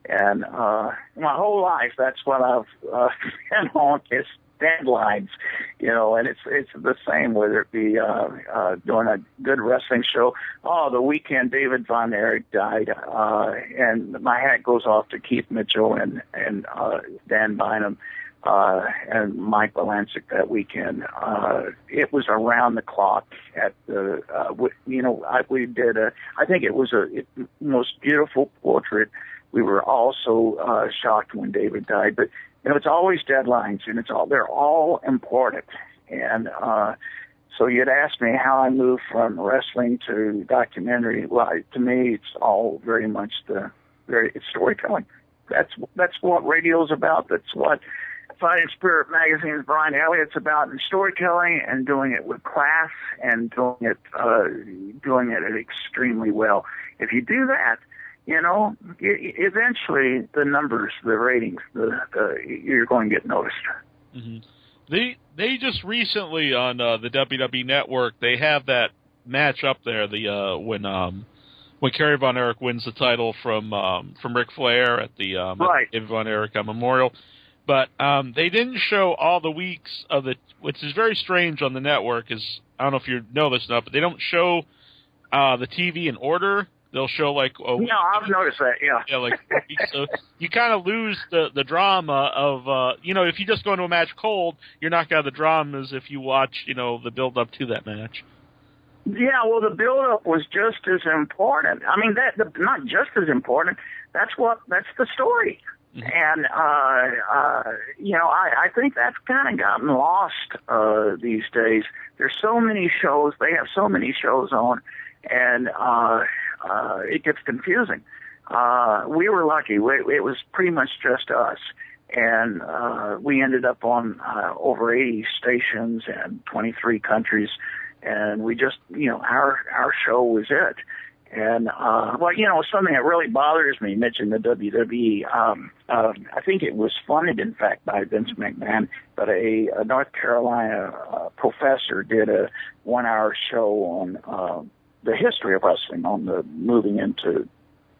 And my whole life, that's what I've been on, is deadlines, and it's the same whether it be doing a good wrestling show. Oh, the weekend David Von Erich died, and my hat goes off to Keith Mitchell and Dan Bynum and Mike Balancic that weekend. It was around the clock at the we did I think it was a most beautiful portrait. We were all so shocked when David died, but it's always deadlines, and they're all important. And so you'd ask me how I moved from wrestling to documentary. Well, to me, it's all very much it's storytelling. That's what radio's about. That's what Fighting Spirit Magazine's Brian Elliott's about, and storytelling, and doing it with class, and doing it extremely well. If you do that, eventually the numbers, the ratings, you're going to get noticed. Mm-hmm. They just recently on the WWE Network, they have that match up there. When Kerry Von Erich wins the title from Ric Flair at the David Von Erich Memorial, but they didn't show all the weeks of which is very strange on the network. Is I don't know if you know this enough, but they don't show the TV in order. They'll show like I've noticed that. Yeah, like so you kind of lose the drama of if you just go into a match cold, you're not gonna have the dramas if you watch the build up to that match. Yeah, well, the build up was just as important. I mean, not just as important. That's the story. Mm-hmm. And I think that's kind of gotten lost these days. There's so many shows. They have so many shows on, and it gets confusing. We were lucky. It was pretty much just us. And we ended up on over 80 stations and 23 countries. And we just, our show was it. And, something that really bothers me, mentioned the WWE, I think it was funded, in fact, by Vince McMahon, but a North Carolina professor did a 1-hour show on the history of wrestling, on the moving into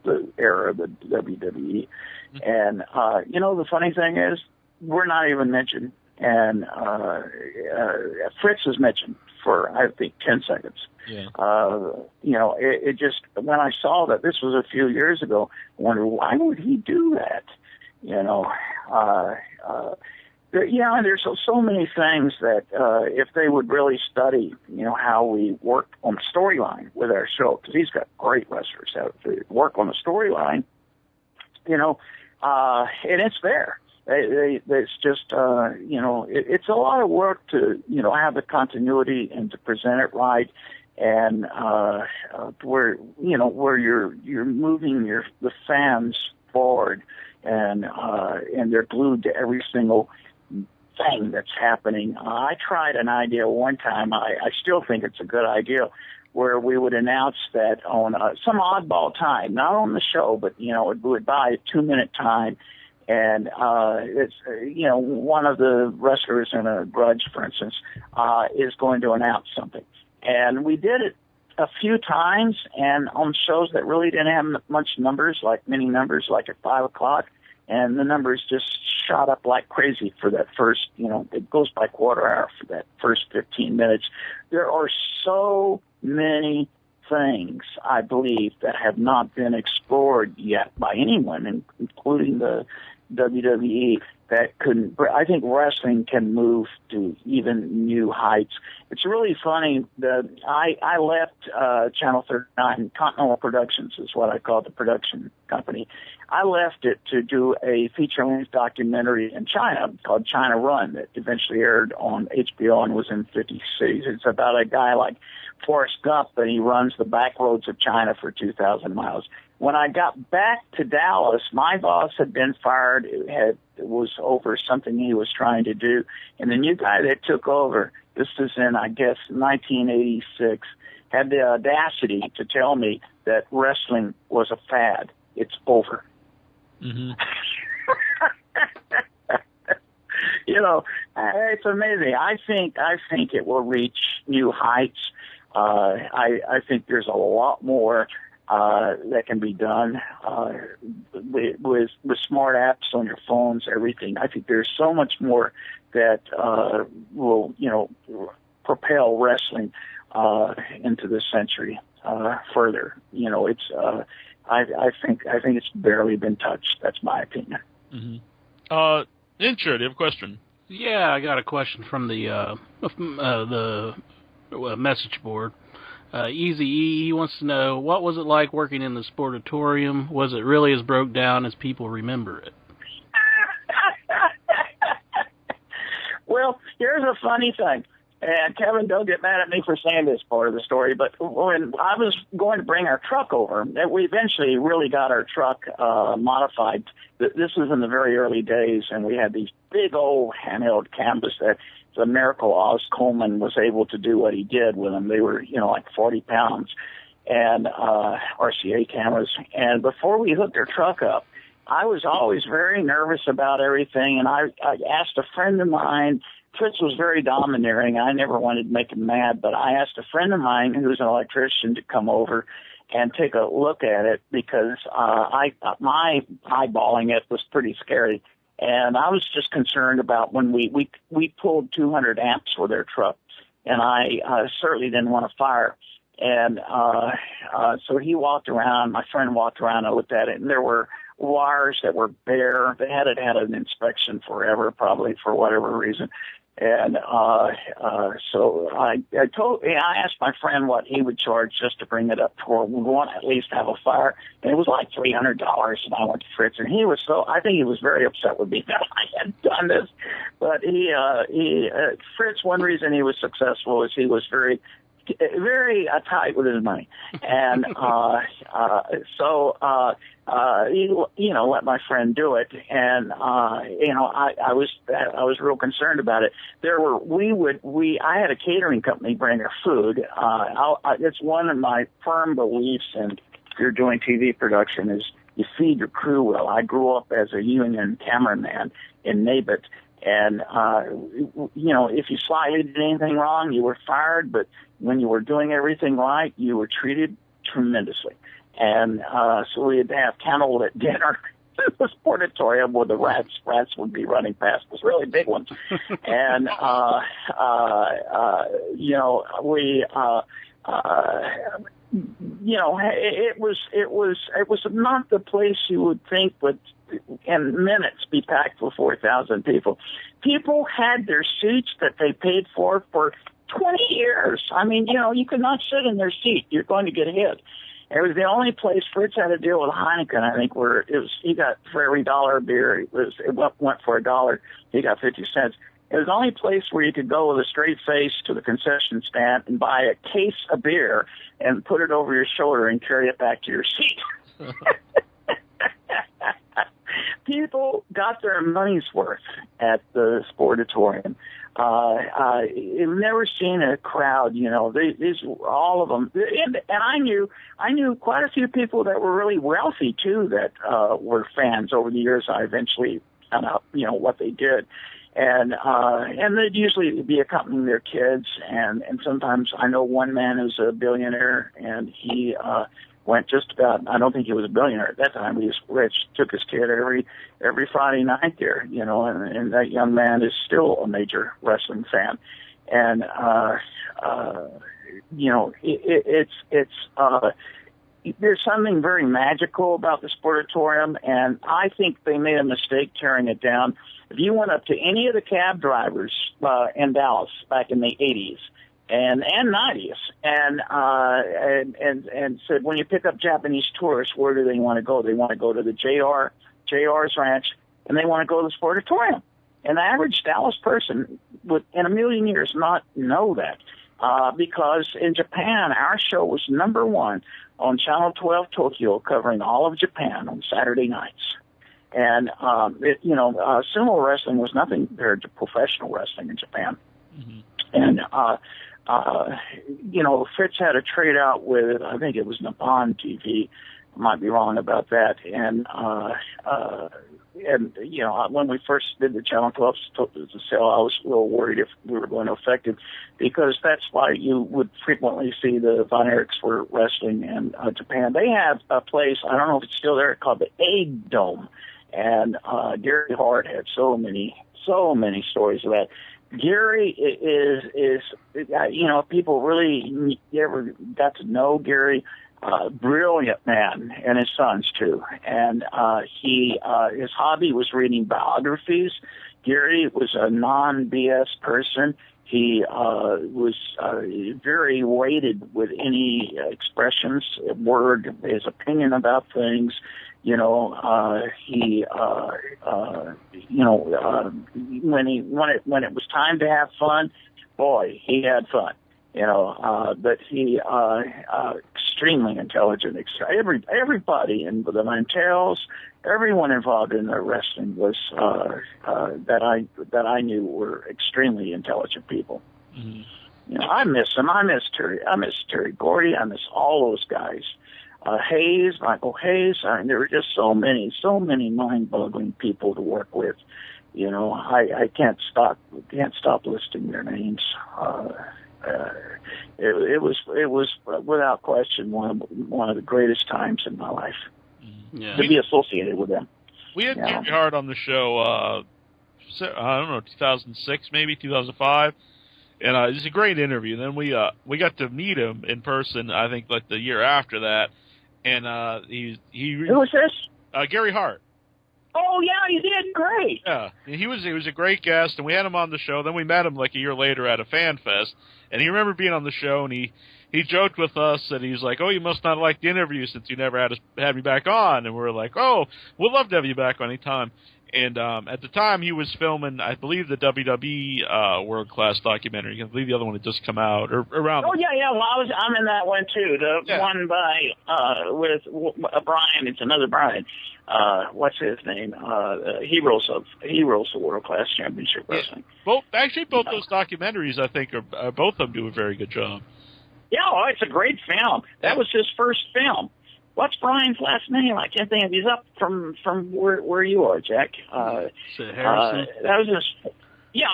the era of the WWE. And, the funny thing is, we're not even mentioned. And Fritz is mentioned for, I think, 10 seconds. Yeah. It just, when I saw that, this was a few years ago, I wondered, why would he do that? There's so many things that if they would really study, how we work on the storyline with our show, because he's got great wrestlers that work on the storyline, and it's there. It's just, it's a lot of work to, have the continuity and to present it right, and where you're moving the fans forward, and they're glued to every single thing that's happening. I tried an idea one time. I still think it's a good idea, where we would announce that on some oddball time, not on the show, but we would buy a 2-minute time. And it's one of the wrestlers in a grudge, for instance, is going to announce something. And we did it a few times, and on shows that really didn't have much numbers, like mini numbers, like at 5 o'clock, and the numbers just shot up like crazy for that first, it goes by quarter hour for that first 15 minutes. There are so many things, I believe, that have not been explored yet by anyone, including the WWE, that I think wrestling can move to even new heights. It's really funny that I left Channel 39, Continental Productions is what I call the production company. I left it to do a feature-length documentary in China called China Run that eventually aired on HBO and was in 50 cities. It's about a guy like Forrest Gump, and he runs the back roads of China for 2,000 miles. When I got back to Dallas, my boss had been fired. It was over something he was trying to do. And the new guy that took over, this is in, I guess, 1986, had the audacity to tell me that wrestling was a fad. It's over. Mm-hmm. It's amazing. I think it will reach new heights. I think there's a lot more that can be done with smart apps on your phones, everything. I think there's so much more that will, propel wrestling into this century further. It's I think it's barely been touched. That's my opinion. Mm-hmm. Intro, do you have a question? Yeah, I got a question from the message board. Easy E, he wants to know, what was it like working in the Sportatorium? Was it really as broke down as people remember it? Well, here's a funny thing. And Kevin, don't get mad at me for saying this part of the story, but when I was going to bring our truck over, we eventually really got our truck modified. This was in the very early days, and we had these big old handheld cameras that it's a miracle Oz Coleman was able to do what he did with them. They were, like 40 pounds, and RCA cameras. And before we hooked our truck up, I was always very nervous about everything, and I asked a friend of mine. Fritz was very domineering. I never wanted to make him mad, but I asked a friend of mine who's an electrician to come over and take a look at it because my eyeballing it was pretty scary. And I was just concerned about when we pulled 200 amps for their truck, and I certainly didn't want to fire. And so he walked around, my friend walked around and looked at it, and there were wires that were bare. They hadn't had an inspection forever, probably for whatever reason. And so I asked my friend what he would charge just to bring it up for we want to at least have a fire. And it was like $300. And I went to Fritz, and I think he was very upset with me that I had done this. But Fritz, one reason he was successful is he was very tight with his money, and he let my friend do it, and I was real concerned about it. I had a catering company bring our food. It's one of my firm beliefs, and if you're doing TV production, is you feed your crew well. I grew up as a union cameraman in NABIT. And, if you slightly did anything wrong, you were fired. But when you were doing everything right, you were treated tremendously. And so we'd have candlelit dinner at the Sportatorium where the rats would be running past us, really big ones. And, it was not the place you would think would in minutes be packed with 4,000 people. People had their seats that they paid for 20 years. I mean, you could not sit in their seat. You're going to get hit. It was the only place Fritz had to deal with Heineken, I think, where he got for every dollar of beer, it went for $1. He got 50 cents. It was the only place where you could go with a straight face to the concession stand and buy a case of beer and put it over your shoulder and carry it back to your seat. People got their money's worth at the Sportatorium. I've never seen a crowd, these all of them. And I knew quite a few people that were really wealthy too that were fans over the years. I eventually found out, what they did. And they'd usually be accompanying their kids, and sometimes I know one man who's a billionaire, and he went just about, I don't think he was a billionaire at that time, he was rich, took his kid every Friday night there, and that young man is still a major wrestling fan. And, there's something very magical about the Sportatorium, and I think they made a mistake tearing it down. If you went up to any of the cab drivers in Dallas back in the 80s and 90s and said, when you pick up Japanese tourists, where do they want to go? They want to go to the JR's ranch, and they want to go to the Sportatorium. And the average Dallas person would, in a million years, not know that. Because in Japan, our show was number one on Channel 12 Tokyo, covering all of Japan on Saturday nights. And, sumo wrestling was nothing compared to professional wrestling in Japan. Mm-hmm. And, Fritz had a trade out with, I think it was Nippon TV. I might be wrong about that. And you know, when we first did the Channel 12 sale, I was a little worried if we were going to affect it, because that's why you would frequently see the Von Erichs were wrestling in Japan. They have a place, I don't know if it's still there, called the Egg Dome, and Gary Hart had so many stories of that. Gary is you know, people really ever got to know Gary. Brilliant man, and his sons too. And his hobby was reading biographies. Gary was a non-BS person. He was very weighted with any expressions, word, his opinion about things. You know, when it was time to have fun, boy, he had fun. You know, but he extremely intelligent. Everybody in the Mantels, everyone involved in the wrestling was that I knew were extremely intelligent people. Mm-hmm. You know, I miss him. I miss Terry Gordy. I miss all those guys. Michael Hayes. I mean, there were just so many mind-boggling people to work with. You know, I can't stop listing their names. It was without question one of the greatest times in my life to be associated with them. We had Gary Hart on the show. I don't know, 2006 maybe 2005, and it was a great interview. And then we got to meet him in person. I think like the year after that, and he who was this? Gary Hart. Oh yeah, he did great. Yeah, he was a great guest, and we had him on the show. Then we met him like a year later at a fan fest, and he remembered being on the show, and he joked with us that he's like, "Oh, you must not like the interview since you never had me back on." And we were like, "Oh, we'd love to have you back on anytime." And at the time, he was filming, I believe, the WWE World Class documentary. I believe the other one had just come out or around. Oh yeah. Well, I'm in that one too. The one by with Brian. It's another Brian. What's his name? Heroes of World Class Championship Wrestling. Yeah. Both those documentaries, I think, are both of them do a very good job. Yeah, it's a great film. That was his first film. What's Brian's last name? I can't think of. He's up from where you are, Jack. Harrison. That was his. Yeah,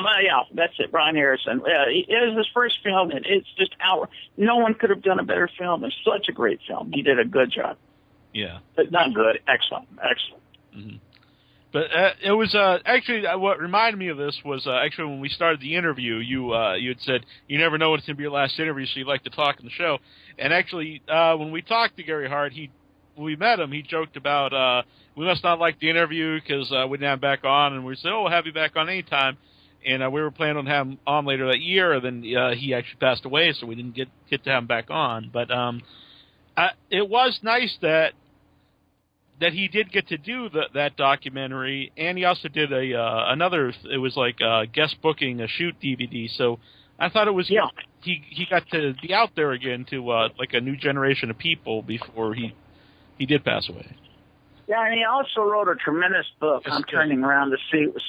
that's it, Brian Harrison. It was his first film, and it's just no one could have done a better film. It's such a great film. He did a good job. Yeah. But not good. Excellent. Mm-hmm. But it was actually what reminded me of this was actually when we started the interview, you had said you never know when it's going to be your last interview, so you'd like to talk on the show. And actually, when we talked to Gary Hart, when we met him, he joked about we must not like the interview because we didn't have him back on, and we said, "Oh, we'll have you back on anytime." And we were planning on having him on later that year, and then he actually passed away, so we didn't get to have him back on. But it was nice that he did get to do that documentary, and he also did another. It was like guest booking a shoot DVD. So I thought it was he got to be out there again to like a new generation of people before he did pass away. Yeah, and he also wrote a tremendous book. I'm turning around to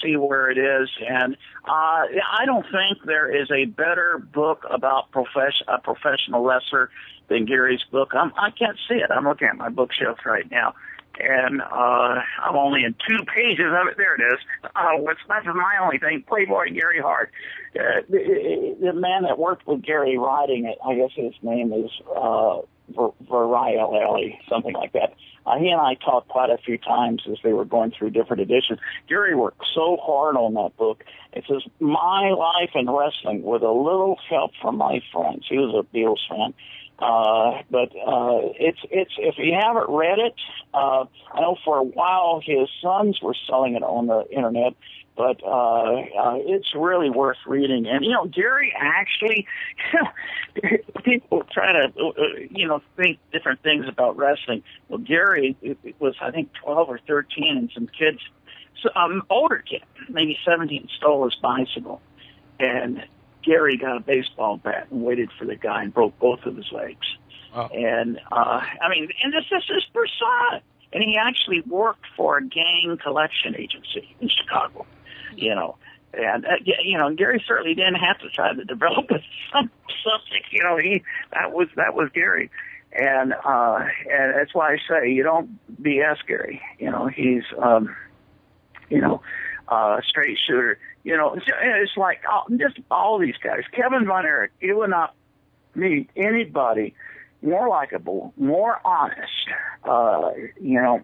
see where it is, and I don't think there is a better book about a professional wrestler than Gary's book. I can't see it. I'm looking at my bookshelf right now. And I'm only in 2 pages of it. There it is. That's my only thing. Playboy Gary Hart. The man that worked with Gary writing it, I guess his name is Variali, something like that. He and I talked quite a few times as they were going through different editions. Gary worked so hard on that book. It says, "My Life in Wrestling with a little help from my friends." He was a Beatles fan. But it's if you haven't read it, I know for a while his sons were selling it on the internet, but it's really worth reading. And Gary actually, people try to think different things about wrestling. Well, Gary was I think 12 or 13, and some kids, older kid, maybe 17, stole his bicycle, and Gary got a baseball bat and waited for the guy and broke both of his legs. Oh. And, and this is his persona. And he actually worked for a gang collection agency in Chicago, And, Gary certainly didn't have to try to develop something, that was Gary. And that's why I say you don't BS Gary. He's, Straight Shooter. It's like just all these guys. Kevin Von Erich, you would not meet anybody more likable, more honest,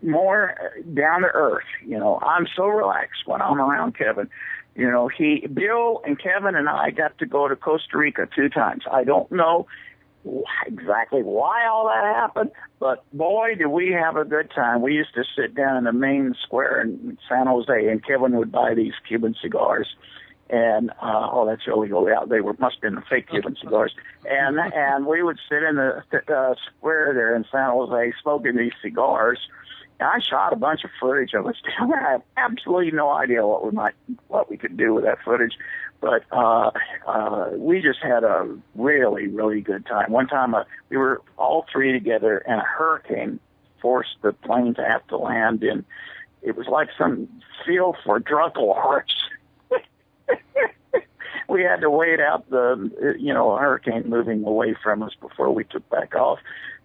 more down to earth. I'm so relaxed when I'm around Kevin. Bill and Kevin and I got to go to Costa Rica 2 times. I don't know exactly why all that happened, but boy, did we have a good time. We used to sit down in the main square in San Jose, and Kevin would buy these Cuban cigars. And that's illegal. Yeah, they must have been fake Cuban cigars. And we would sit in the square there in San Jose smoking these cigars. And I shot a bunch of footage of us down there. I have absolutely no idea what we could do with that footage, but we just had a really, really good time. One time we were all 3 together, and a hurricane forced the plane to have to land in. It was like some field for drunk hearts. We had to wait out the hurricane moving away from us before we took back off.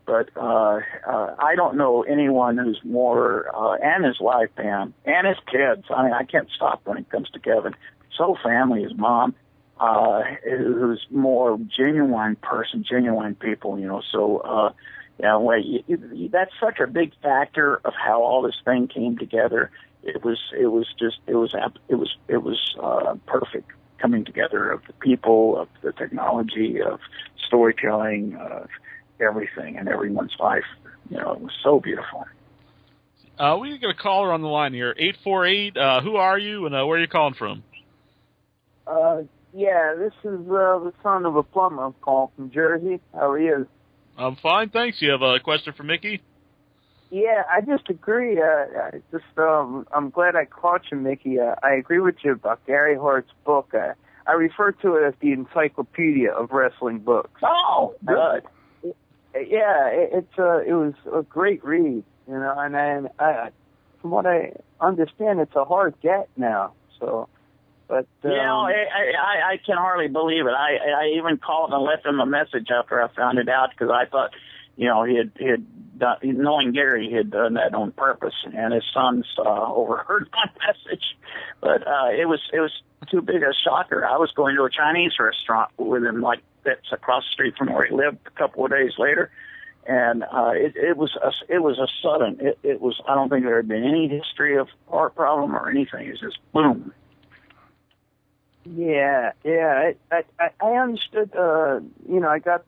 But I don't know anyone who's more, and his wife, Pam, and his kids. I mean, I can't stop when it comes to Kevin. His whole family, his mom, who's more genuine person, genuine people, So, that's such a big factor of how all this thing came together. It was perfect coming together of the people, of the technology, of storytelling, of everything in everyone's life. It was so beautiful. We got a caller on the line here, 848. Who are you, and where are you calling from? This is the son of a plumber. I'm calling from Jersey. How are you? I'm fine, thanks. You have a question for Mickey? Yeah, I just agree. I'm glad I caught you, Mickey. I agree with you about Gary Hart's book. I refer to it as the encyclopedia of wrestling books. Oh, good. It was a great read, and I, from what I understand, it's a hard get now. So, but I can hardly believe it. I even called and left him a message after I found it out, because I thought, he had done, knowing Gary, he had done that on purpose, and his sons overheard my message. But it was too big a shocker. I was going to a Chinese restaurant with him, like that's across the street from where he lived, a couple of days later, and it was a sudden. It was. I don't think there had been any history of heart problem or anything. It's just boom. Yeah. I understood. I got.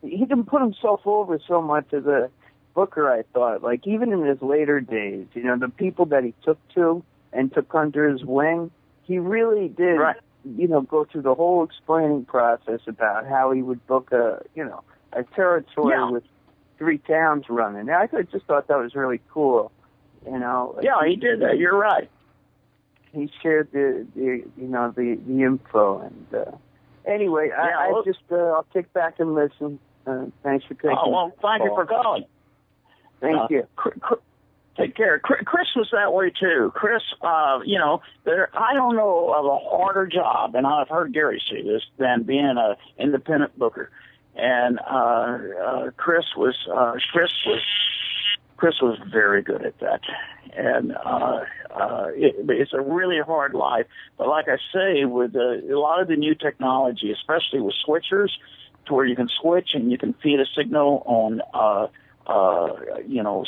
He didn't put himself over so much as a booker, I thought. Like, even in his later days, the people that he took to and took under his wing, he really did, go through the whole explaining process about how he would book a territory with 3 towns running. I just thought that was really cool, Yeah, he did that. You're right. He shared the info, and anyway, I'll kick back and listen. Thanks for taking. Oh, well, thank you for calling. Thank you. Take care. Chris was that way too. Chris, I don't know of a harder job, and I've heard Gary say this, than being an independent booker. And Chris was very good at that. And it's a really hard life. But like I say, with a lot of the new technology, especially with switchers, to where you can switch and you can feed a signal on,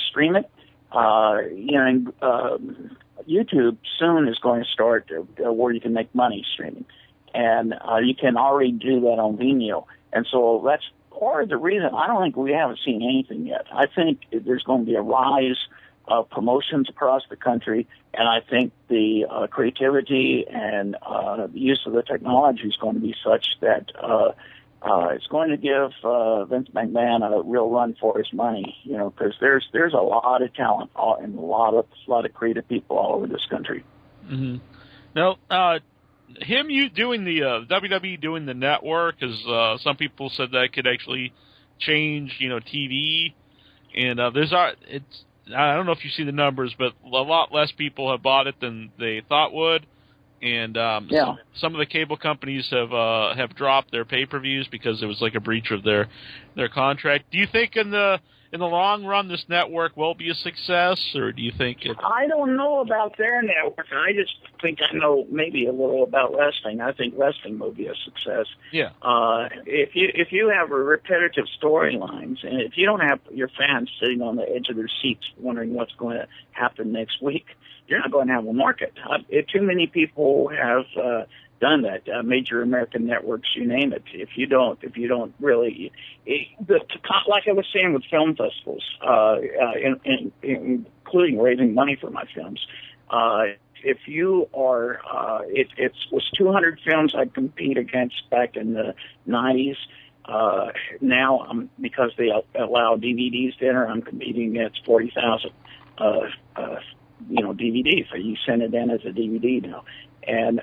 stream it. YouTube soon is going to start where you can make money streaming. And you can already do that on Vimeo. And so that's part of the reason I don't think we haven't seen anything yet. I think there's going to be a rise of promotions across the country, and I think the creativity and the use of the technology is going to be such that it's going to give Vince McMahon a real run for his money, because there's a lot of talent and a lot of creative people all over this country. Mm-hmm. Now, you doing the WWE doing the network, because some people said that could actually change, TV, and I don't know if you see the numbers, but a lot less people have bought it than they thought would. And some of the cable companies have dropped their pay-per-views because it was like a breach of their contract. Do you think in the in the long run, this network will be a success, or do you think it? I don't know about their network. I just think I know maybe a little about wrestling. I think wrestling will be a success. Yeah. If you have repetitive storylines, and if you don't have your fans sitting on the edge of their seats wondering what's going to happen next week, you're not going to have a market. Too many people have done that. Major American networks, you name it. If you don't really, like I was saying with film festivals, including raising money for my films. If you are, it was 200 films I compete against back in the 90s. Now, because they allow DVDs to enter, I'm competing against 40,000, DVDs. So you send it in as a DVD now. And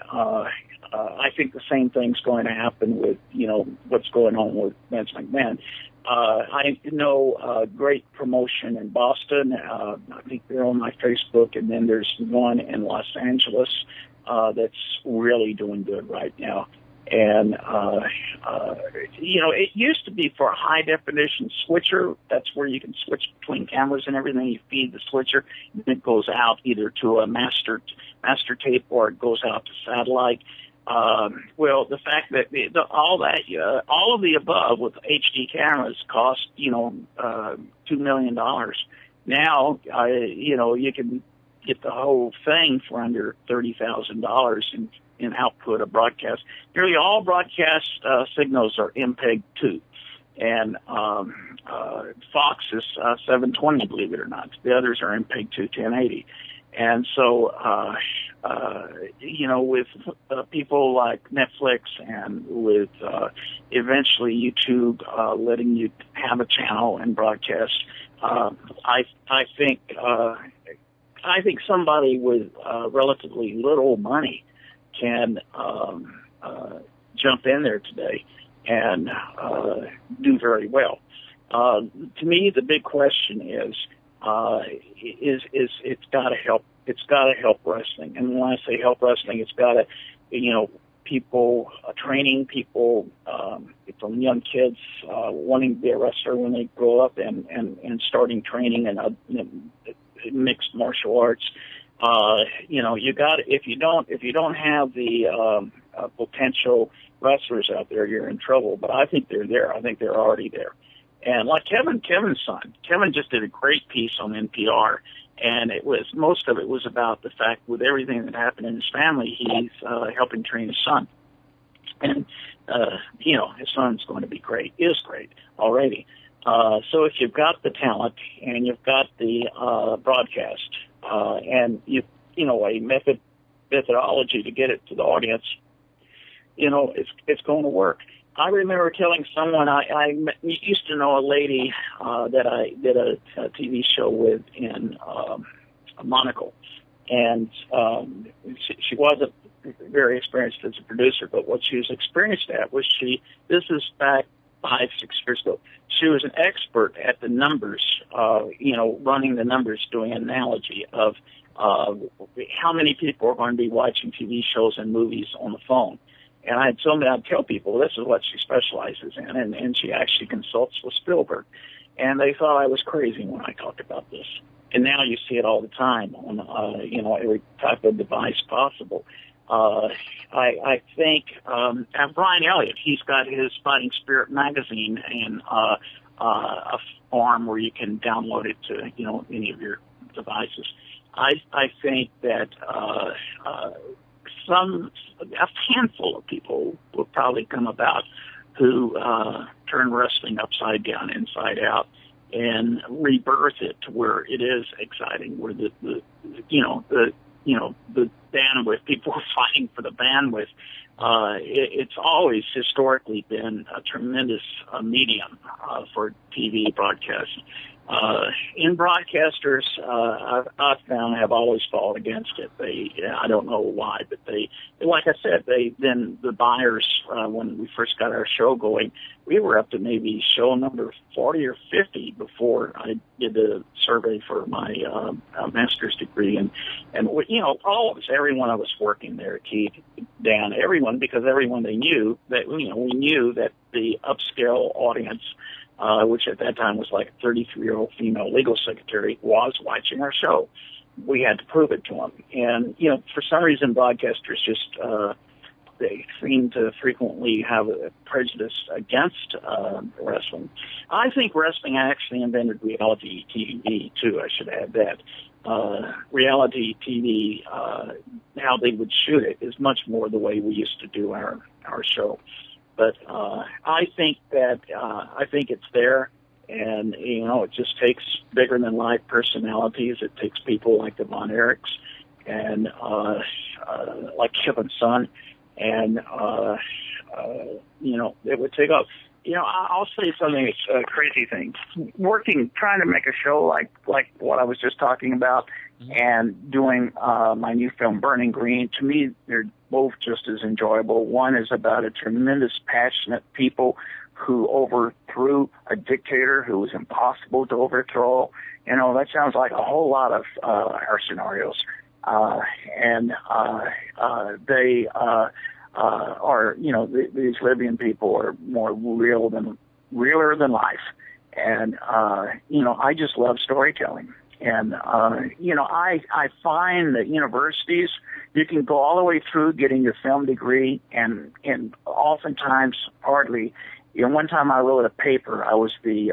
I think the same thing's going to happen with, what's going on with Vince McMahon. I know great promotion in Boston. I think they're on my Facebook, and then there's one in Los Angeles that's really doing good right now. And, it used to be for a high-definition switcher. That's where you can switch between cameras and everything. You feed the switcher, and it goes out either to a master tape or it goes out to satellite. Well, the fact that all of the above with HD cameras cost, $2 million. Now, you can get the whole thing for under $30,000 in output of broadcast. Nearly all broadcast signals are MPEG-2, and Fox is 720, believe it or not. The others are MPEG-2 1080. And so, with people like Netflix and with eventually YouTube letting you have a channel and broadcast, I think somebody with relatively little money can jump in there today and do very well. To me, the big question is it's got to help. It's got to help wrestling, and when I say help wrestling, it's got to, people training people from young kids wanting to be a wrestler when they grow up, and starting training in mixed martial arts. You got, if you don't have the potential wrestlers out there, you're in trouble. But I think they're there. I think they're already there. And like Kevin's son, Kevin just did a great piece on NPR, and most of it was about the fact with everything that happened in his family, he's helping train his son. And, his son's going to be great, is great already. So if you've got the talent and you've got the broadcast and a methodology to get it to the audience, it's going to work. I remember telling someone I used to know a lady that I did a TV show with in Monaco, and she wasn't very experienced as a producer, but what she was experienced at was this is back 5-6 years ago. She was an expert at the numbers, running the numbers, doing an analogy of how many people are going to be watching TV shows and movies on the phone. And I'd tell people this is what she specializes in, and she actually consults with Spielberg. And they thought I was crazy when I talked about this. And now you see it all the time on, every type of device possible. I think Brian Elliott, he's got his Fighting Spirit magazine and a farm where you can download it to, any of your devices. I think that a handful of people will probably come about who turn wrestling upside down, inside out, and rebirth it to where it is exciting, where the bandwidth, people are fighting for the bandwidth. It's always historically been a tremendous medium for TV broadcasting. In broadcasters, I've found have always fought against it. I don't know why, but like I said, then the buyers, when we first got our show going, we were up to maybe show number 40 or 50 before I did the survey for my master's degree, and all of us, everyone I was working there, Keith, Dan, everyone, because everyone they knew that we knew that the upscale audience which at that time was like a 33-year-old female legal secretary, was watching our show. We had to prove it to him. And, for some reason, broadcasters just, they seem to frequently have a prejudice against wrestling. I think wrestling actually invented reality TV, too. I should add that. Reality TV, how they would shoot it, is much more the way we used to do our show. But I think it's there. And, it just takes bigger-than-life personalities. It takes people like the Von Erichs and like Kevin's son. And, it would take off. I'll say something, a crazy thing. Trying to make a show like what I was just talking about, and doing my new film, Burning Green, to me, they're both just as enjoyable. One is about a tremendous, passionate people who overthrew a dictator who was impossible to overthrow. That sounds like a whole lot of our scenarios. They are, these Libyan people are more realer than life. And, I just love storytelling. And, I find that universities, you can go all the way through getting your film degree, and oftentimes, hardly. One time I wrote a paper. I was the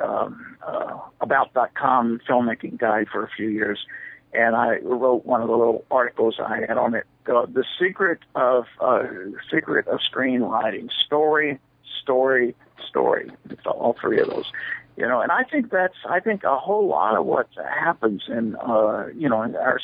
About.com filmmaking guy for a few years, and I wrote one of the little articles I had on it. The secret of screenwriting: story. It's all three of those. And I think a whole lot of what happens in our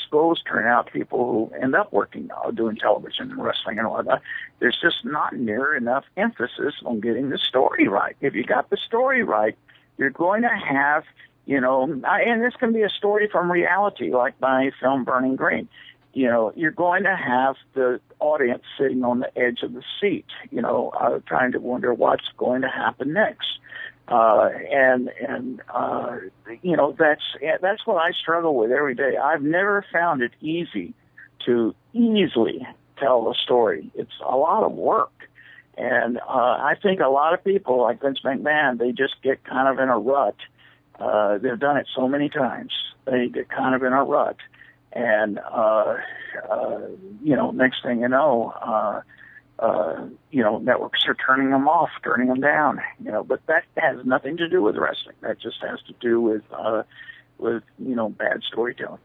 schools turn out people who end up working doing television and wrestling and all that. There's just not near enough emphasis on getting the story right. If you got the story right, you're going to have, and this can be a story from reality, like my film Burning Green. You're going to have the audience sitting on the edge of the seat, trying to wonder what's going to happen next. That's what I struggle with every day. I've never found it easy to easily tell a story. It's a lot of work. And I think a lot of people like Vince McMahon, they just get kind of in a rut. They've done it so many times. They get kind of in a rut. And, next thing you know, networks are turning them off, turning them down, but that has nothing to do with wrestling. That just has to do with bad storytelling.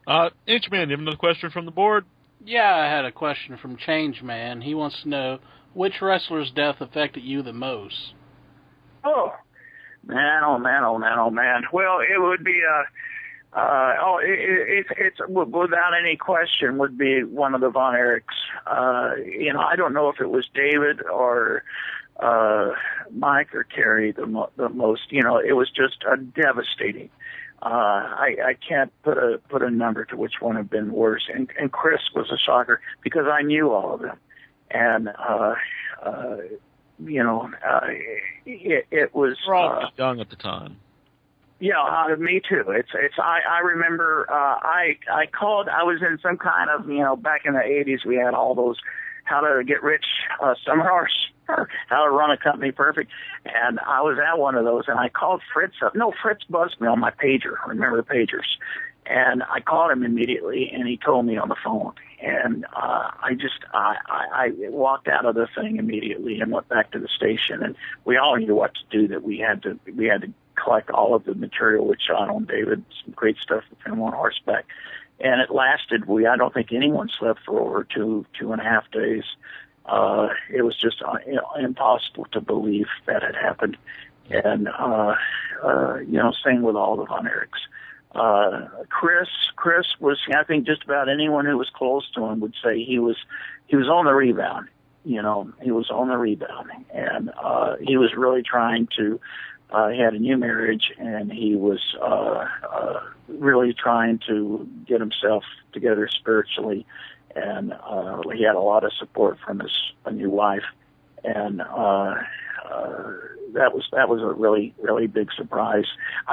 H-Man, you have another question from the board? Yeah, I had a question from Changeman. He wants to know, which wrestler's death affected you the most? Oh man. Well, it would be, it's without any question would be one of the Von Erichs. I don't know if it was David or Mike or Kerry the most. It was just devastating. I can't put a number to which one had been worse. And Chris was a shocker because I knew all of them, and it was. We're all young at the time. Yeah, me too. I remember, I called, I was in some kind of, back in the 80s, we had all those how to get rich seminars, or how to run a company perfect. And I was at one of those, and I called Fritz up. No, Fritz buzzed me on my pager. Remember the pagers? And I called him immediately, and he told me on the phone. And I walked out of the thing immediately and went back to the station. And we all knew what to do. That we had to collect all of the material we shot on David. Some great stuff with him on horseback. And it lasted. I don't think anyone slept for over 2.5 days. It was just impossible to believe that had happened. And same with all the Von Erichs. Chris was, I think just about anyone who was close to him would say he was on the rebound. He was on the rebound, and he was really trying to. He had a new marriage, and he was really trying to get himself together spiritually, and he had a lot of support from his new wife, and that was a really, really big surprise.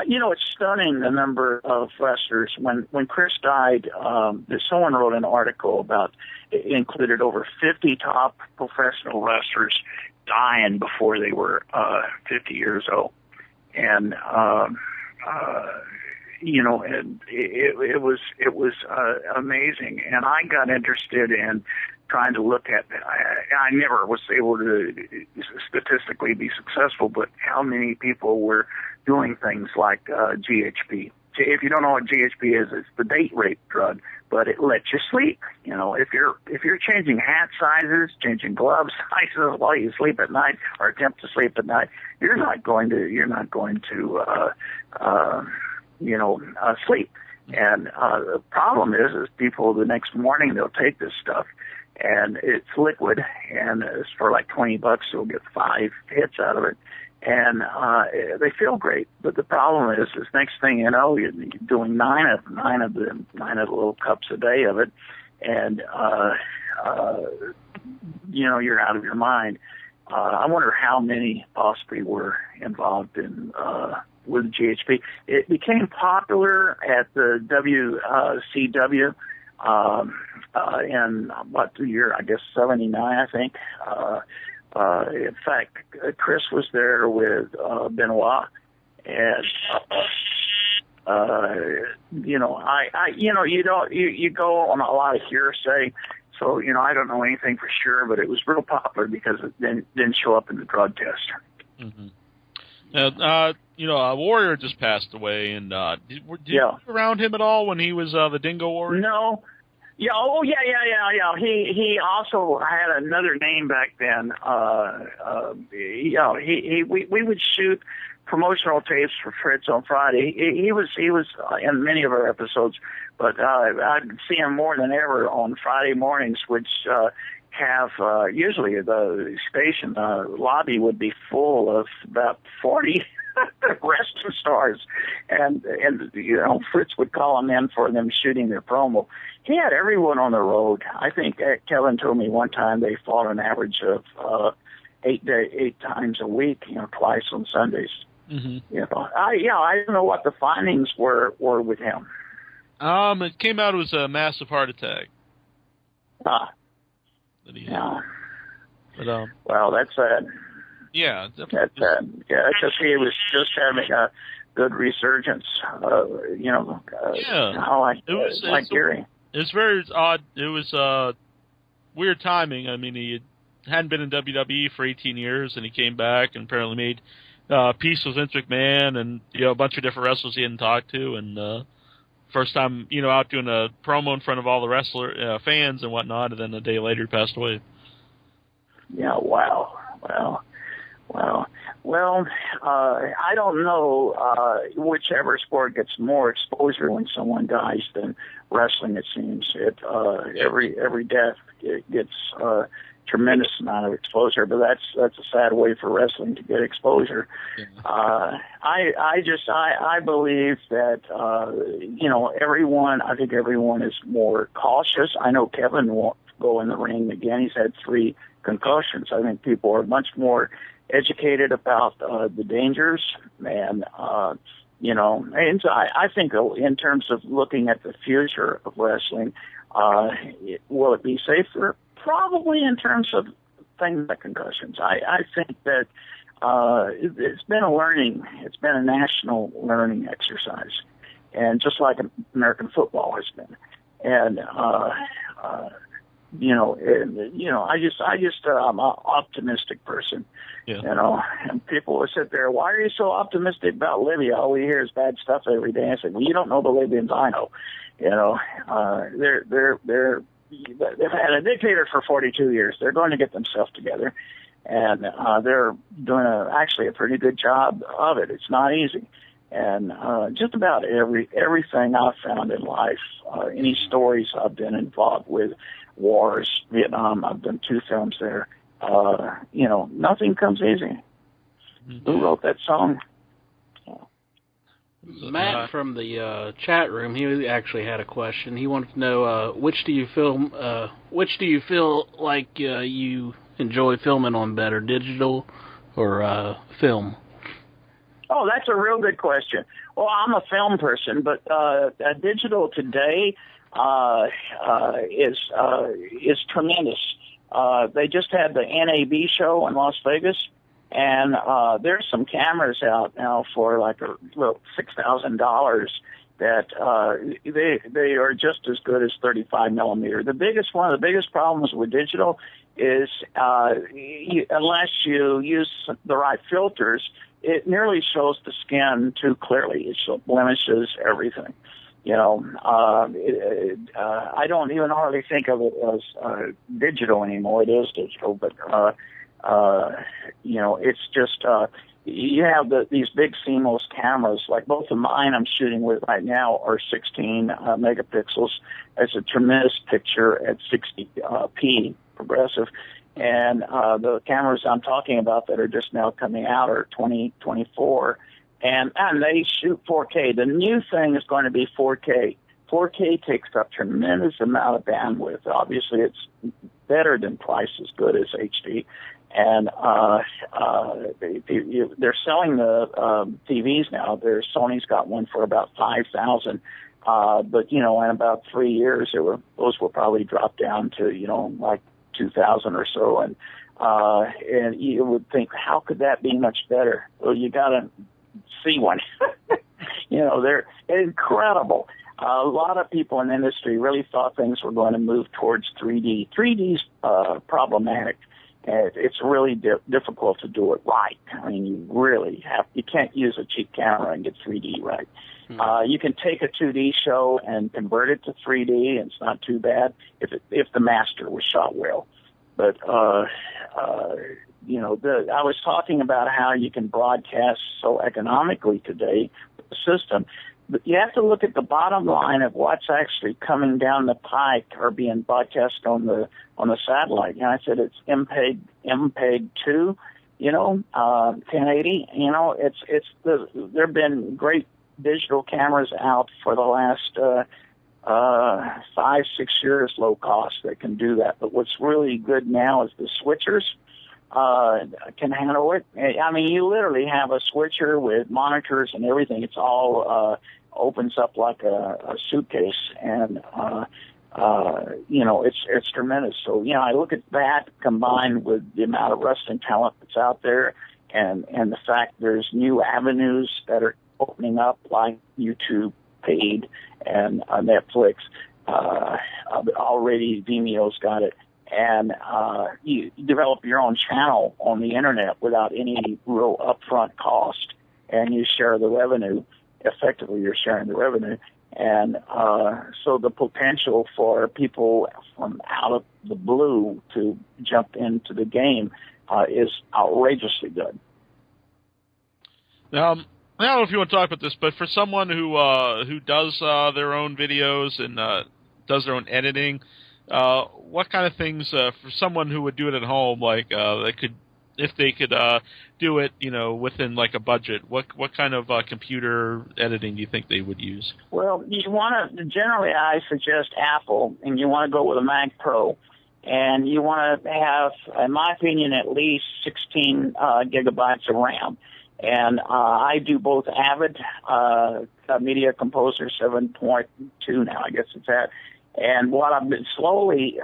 It's stunning the number of wrestlers. When Chris died, someone wrote an article about it included over 50 top professional wrestlers dying before they were 50 years old. And you know, and it was amazing. And I got interested in trying to look at. I never was able to statistically be successful, but how many people were doing things like GHB. If you don't know what GHB is, it's the date rape drug, but it lets you sleep. You know, if you're changing hat sizes, changing glove sizes while you sleep at night or attempt to sleep at night, you're not going to sleep. And the problem is people the next morning they'll take this stuff, and it's liquid, and it's for like $20, you'll get 5 hits out of it. And they feel great, but the problem is next thing you know, you're doing nine of the little cups a day of it, and you know, you're out of your mind. I wonder how many possibly were involved in with GHB. It became popular at the WCW in what the year, I guess 79, I think. In fact, Chris was there with Benoit, and you know, you go on a lot of hearsay, so you know, I don't know anything for sure, but it was real popular because it didn't show up in the drug test. Mm-hmm. Now, you know, a Warrior just passed away, and did you around him at all when he was the Dingo Warrior? No. Yeah. Oh, yeah. He also had another name back then. We would shoot promotional tapes for Fritz on Friday. He was in many of our episodes, but I'd see him more than ever on Friday mornings, which have usually the station lobby would be full of about 40 wrestling stars, and you know, Fritz would call them in for them shooting their promo. He had everyone on the road. I think Kevin told me one time they fought an average of 8 times a week, you know, twice on Sundays. Mm-hmm. You know, I don't know what the findings were with him. It came out it was a massive heart attack. Yeah. But well, that's sad. Yeah, that's sad. Yeah, because he was just having a good resurgence. You know, like Gary. It was very odd. It was weird timing. I mean, he hadn't been in WWE for 18 years, and he came back and apparently made peace with Vince McMahon and, you know, a bunch of different wrestlers he hadn't talked to, and first time, you know, out doing a promo in front of all the fans and whatnot, and then a day later he passed away. Yeah, wow. Well, I don't know whichever sport gets more exposure when someone dies than wrestling. It seems every death gets tremendous amount of exposure, but that's a sad way for wrestling to get exposure. Yeah. I believe that you know, I think everyone is more cautious. I know Kevin won't go in the ring again. He's had 3 concussions. I think people are much more educated about the dangers, and you know, and so I think in terms of looking at the future of wrestling, will it be safer? Probably in terms of things like concussions. I think that it's been a national learning exercise, and just like American football has been, and you know, I'm an optimistic person. Yeah. You know, and people will sit there, why are you so optimistic about Libya? All we hear is bad stuff every day. I said, well, you don't know the Libyans I know. You know, they've had a dictator for 42 years. They're going to get themselves together, and they're doing actually a pretty good job of it. It's not easy. And just about everything I've found in life, any stories I've been involved with, wars, Vietnam, I've done 2 films there, you know, nothing comes easy. Mm-hmm. Who wrote that song? Matt from the chat room, he actually had a question. He wanted to know which do you feel like you enjoy filming on better, digital or film? Oh, that's a real good question. Well, I'm a film person, but digital today is tremendous. They just had the NAB show in Las Vegas, and there's some cameras out now for like $6,000 that they are just as good as 35 millimeter. One of the biggest problems with digital is unless you use the right filters, it nearly shows the skin too clearly. It blemishes everything. You know, I don't even hardly think of it as digital anymore. It is digital, but you know, it's just you have these big CMOS cameras. Like both of mine I'm shooting with right now are 16 megapixels. It's a tremendous picture at 60p progressive. And the cameras I'm talking about that are just now coming out are 2024. And they shoot 4K. The new thing is going to be 4K. 4K takes up tremendous amount of bandwidth. Obviously, it's better than twice as good as HD. And they're selling the TVs now. Sony's got one for about $5,000. But you know, in about 3 years, those will probably drop down to, you know, like 2,000 or so. And you would think, how could that be much better? Well, you got to see one. You know, they're incredible. A lot of people in the industry really thought things were going to move towards 3D. 3D's problematic. It's really difficult to do it right. I mean, you can't use a cheap camera and get 3D right. You can take a 2D show and convert it to 3D, and it's not too bad if the master was shot well. But you know, I was talking about how you can broadcast so economically today with the system. But you have to look at the bottom line of what's actually coming down the pike or being broadcast on the satellite. And I said it's MPEG-2, you know, 1080. You know, there have been great digital cameras out for the last 5-6 years, low cost, that can do that. But what's really good now is the switchers can handle it. I mean, you literally have a switcher with monitors and everything. It's all opens up like a suitcase, and you know, it's tremendous. So, you know, I look at that combined with the amount of wrestling talent that's out there, and the fact there's new avenues that are opening up, like YouTube paid and Netflix. Already Vimeo's got it. And you develop your own channel on the internet without any real upfront cost, and you share the revenue. Effectively, you're sharing the revenue. And so the potential for people from out of the blue to jump into the game is outrageously good. I don't know if you want to talk about this, but for someone who does their own videos and does their own editing, what kind of things for someone who would do it at home, like if they could do it, you know, within like a budget, what kind of computer editing do you think they would use? Well, you want to generally, I suggest Apple, and you want to go with a Mac Pro, and you want to have, in my opinion, at least 16 gigabytes of RAM. And I do both Avid Media Composer 7.2 now, I guess it's at. And what I've been slowly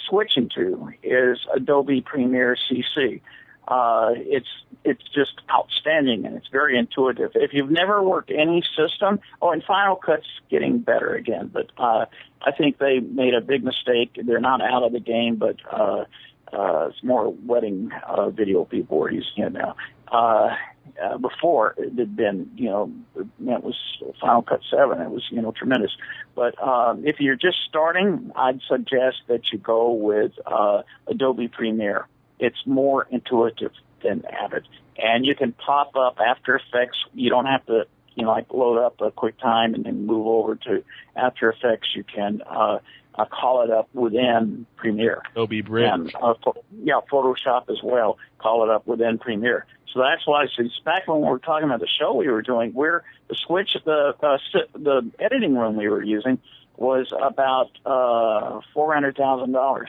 switching to is Adobe Premiere CC. It's just outstanding, and it's very intuitive. If you've never worked any system, and Final Cut's getting better again, but I think they made a big mistake. They're not out of the game, but it's more wedding video people are using it now. Before it had been, you know, it was Final Cut 7. It was, you know, tremendous. But if you're just starting, I'd suggest that you go with Adobe Premiere. It's more intuitive than Avid, and you can pop up After Effects. You don't have to, you know, like load up a QuickTime and then move over to After Effects. You can call it up within Premiere. Adobe Bridge. And, Photoshop as well. Call it up within Premiere. So that's why I said, back when we were talking about the show we were doing, the editing room we were using was about $400,000,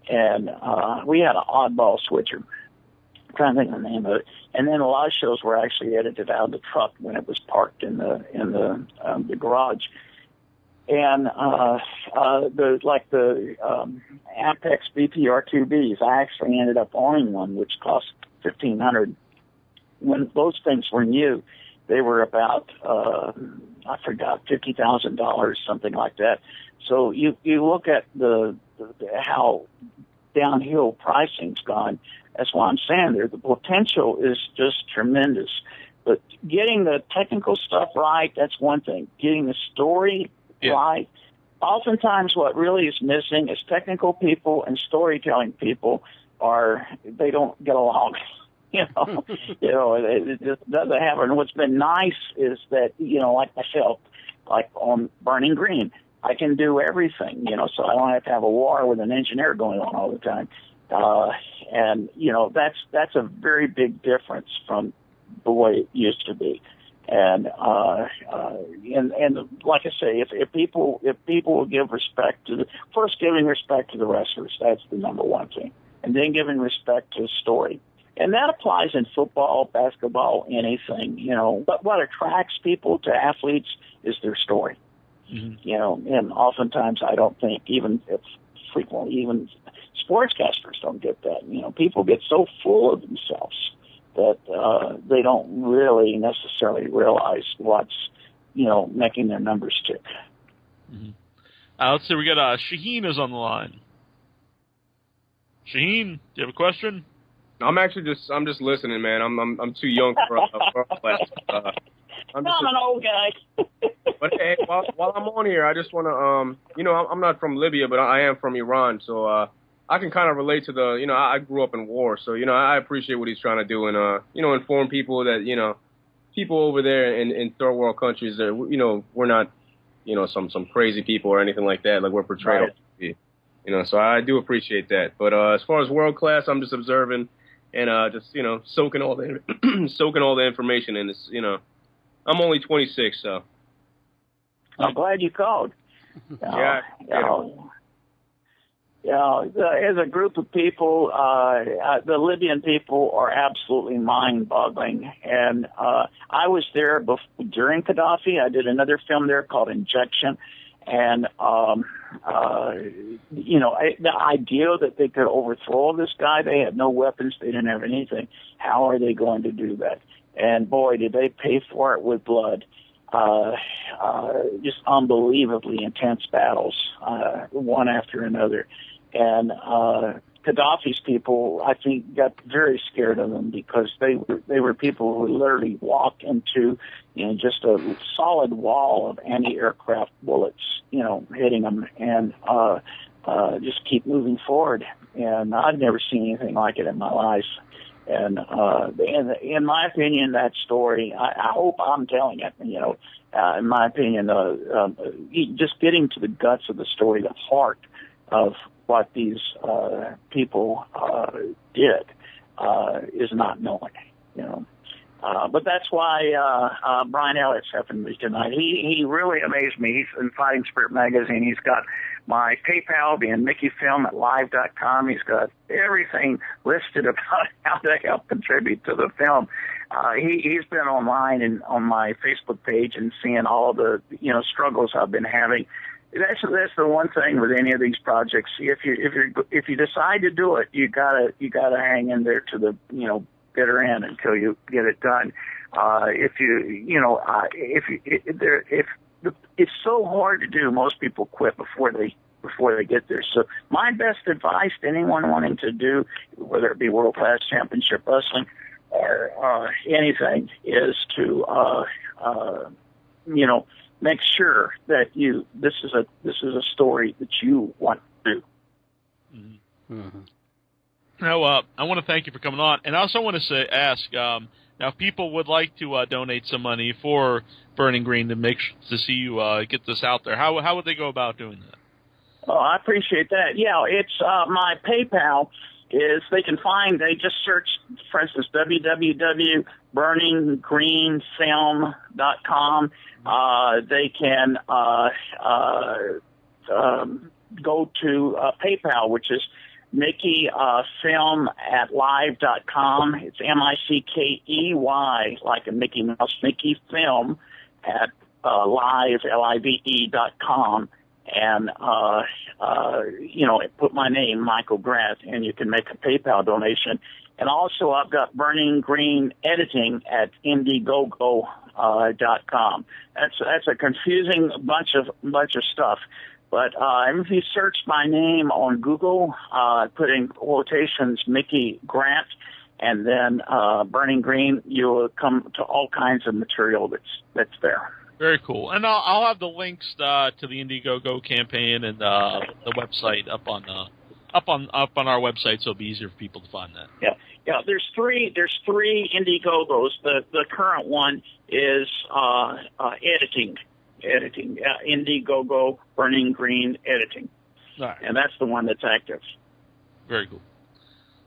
and we had an oddball switcher. I'm trying to think of the name of it. And then a lot of shows were actually edited out of the truck when it was parked in the garage. and the Apex BPR2Bs. I actually ended up owning one, which cost $1,500. When those things were new, they were about I forgot, $50,000, something like that. So you look at the how downhill pricing's gone. That's why I'm saying there the potential is just tremendous. But getting the technical stuff right, that's one thing. Getting the story right. Oftentimes what really is missing is technical people and storytelling people they don't get along. It just doesn't happen. And what's been nice is that, like myself, like on Burning Green, I can do everything, so I don't have to have a war with an engineer going on all the time. And that's a very big difference from the way it used to be. And like I say, if people will give respect to giving respect to the wrestlers, that's the number one thing, and then giving respect to the story. And that applies in football, basketball, anything, But what attracts people to athletes is their story, And oftentimes I don't think even sportscasters don't get that. People get so full of themselves that they don't really necessarily realize what's, making their numbers tick. Mm-hmm. Let's see, we got Shaheen is on the line. Shaheen, do you have a question? I'm just listening, man. I'm too young for a class. I'm an old guy. But hey, while I'm on here, I just want to, I'm not from Libya, but I am from Iran, so I can kind of relate to I grew up in war, so I appreciate what he's trying to do, and inform people that people over there in third world countries that we're not some crazy people or anything like that, like we're portrayed right. to be. So I do appreciate that. But as far as world class, I'm just observing. And just soaking all the information in. This, I'm only 26, so I'm glad you called. Yeah. As a group of people, the Libyan people are absolutely mind-boggling. And I was there during Gaddafi. I did another film there called Injection. And, the idea that they could overthrow this guy, they had no weapons, they didn't have anything. How are they going to do that? And boy, did they pay for it with blood. Just unbelievably intense battles, one after another. And Gaddafi's people, I think, got very scared of them because they were people who literally walked into just a solid wall of anti-aircraft bullets, hitting them, and just keep moving forward. And I've never seen anything like it in my life. And in my opinion, that story, I hope I'm telling it, in my opinion, just getting to the guts of the story, the heart of what these people did is not known, But that's why Brian Elliott's happened to me tonight. He really amazed me. He's in Fighting Spirit magazine. He's got my PayPal being Mickey Film at live.com. He's got everything listed about how to help contribute to the film. He's been online and on my Facebook page and seeing all the struggles I've been having. That's the one thing with any of these projects. If you decide to do it, you gotta hang in there to the bitter end until you get it done. It's so hard to do. Most people quit before they get there. So my best advice to anyone wanting to do, whether it be World Class Championship Wrestling or anything, is to make sure that this is a story that you want to do. Mm-hmm. Mm-hmm. Now, I want to thank you for coming on, and I also want to ask. Now, if people would like to donate some money for Burning Green to see you get this out there, how would they go about doing that? Oh, I appreciate that. Yeah, it's my PayPal is they just search, for instance, www.burninggreenfilm.com. They can go to PayPal, which is Mickey Film at live.com. It's MICKEY, like a Mickey Mouse, Mickey Film at live, live.com, and put my name, Michael Grant, and you can make a PayPal donation. And also, I've got Burning Green Editing at Indiegogo.com. That's a confusing bunch of stuff. But if you search my name on Google, put in quotations Mickey Grant, and then Burning Green, you'll come to all kinds of material that's there. Very cool. And I'll have the links to the Indiegogo campaign and the website up on our website, so it'll be easier for people to find that. Yeah. There's three Indiegogos. The current one is editing. Indiegogo Burning Green Editing. All right. And that's the one that's active. Very cool.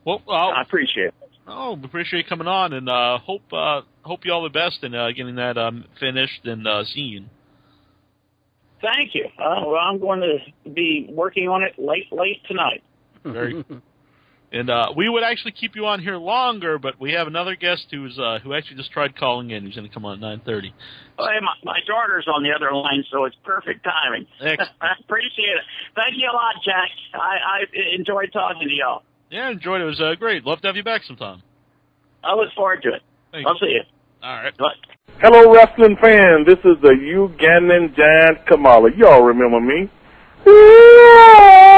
Well, I appreciate it. Oh, we appreciate you coming on, and hope you all the best in getting that finished and seen. Thank you. Well, I'm going to be working on it late tonight. Very cool. And we would actually keep you on here longer, but we have another guest who actually just tried calling in. He's going to come on at 9:30. Hey, my daughter's on the other line, so it's perfect timing. I appreciate it. Thank you a lot, Jack. I enjoyed talking to y'all. Yeah, enjoyed it. It was great. Love to have you back sometime. I look forward to it. I'll see you. All right. Bye. Hello, wrestling fans. This is the Ugandan Giant Kamala. Y'all remember me? Whoa!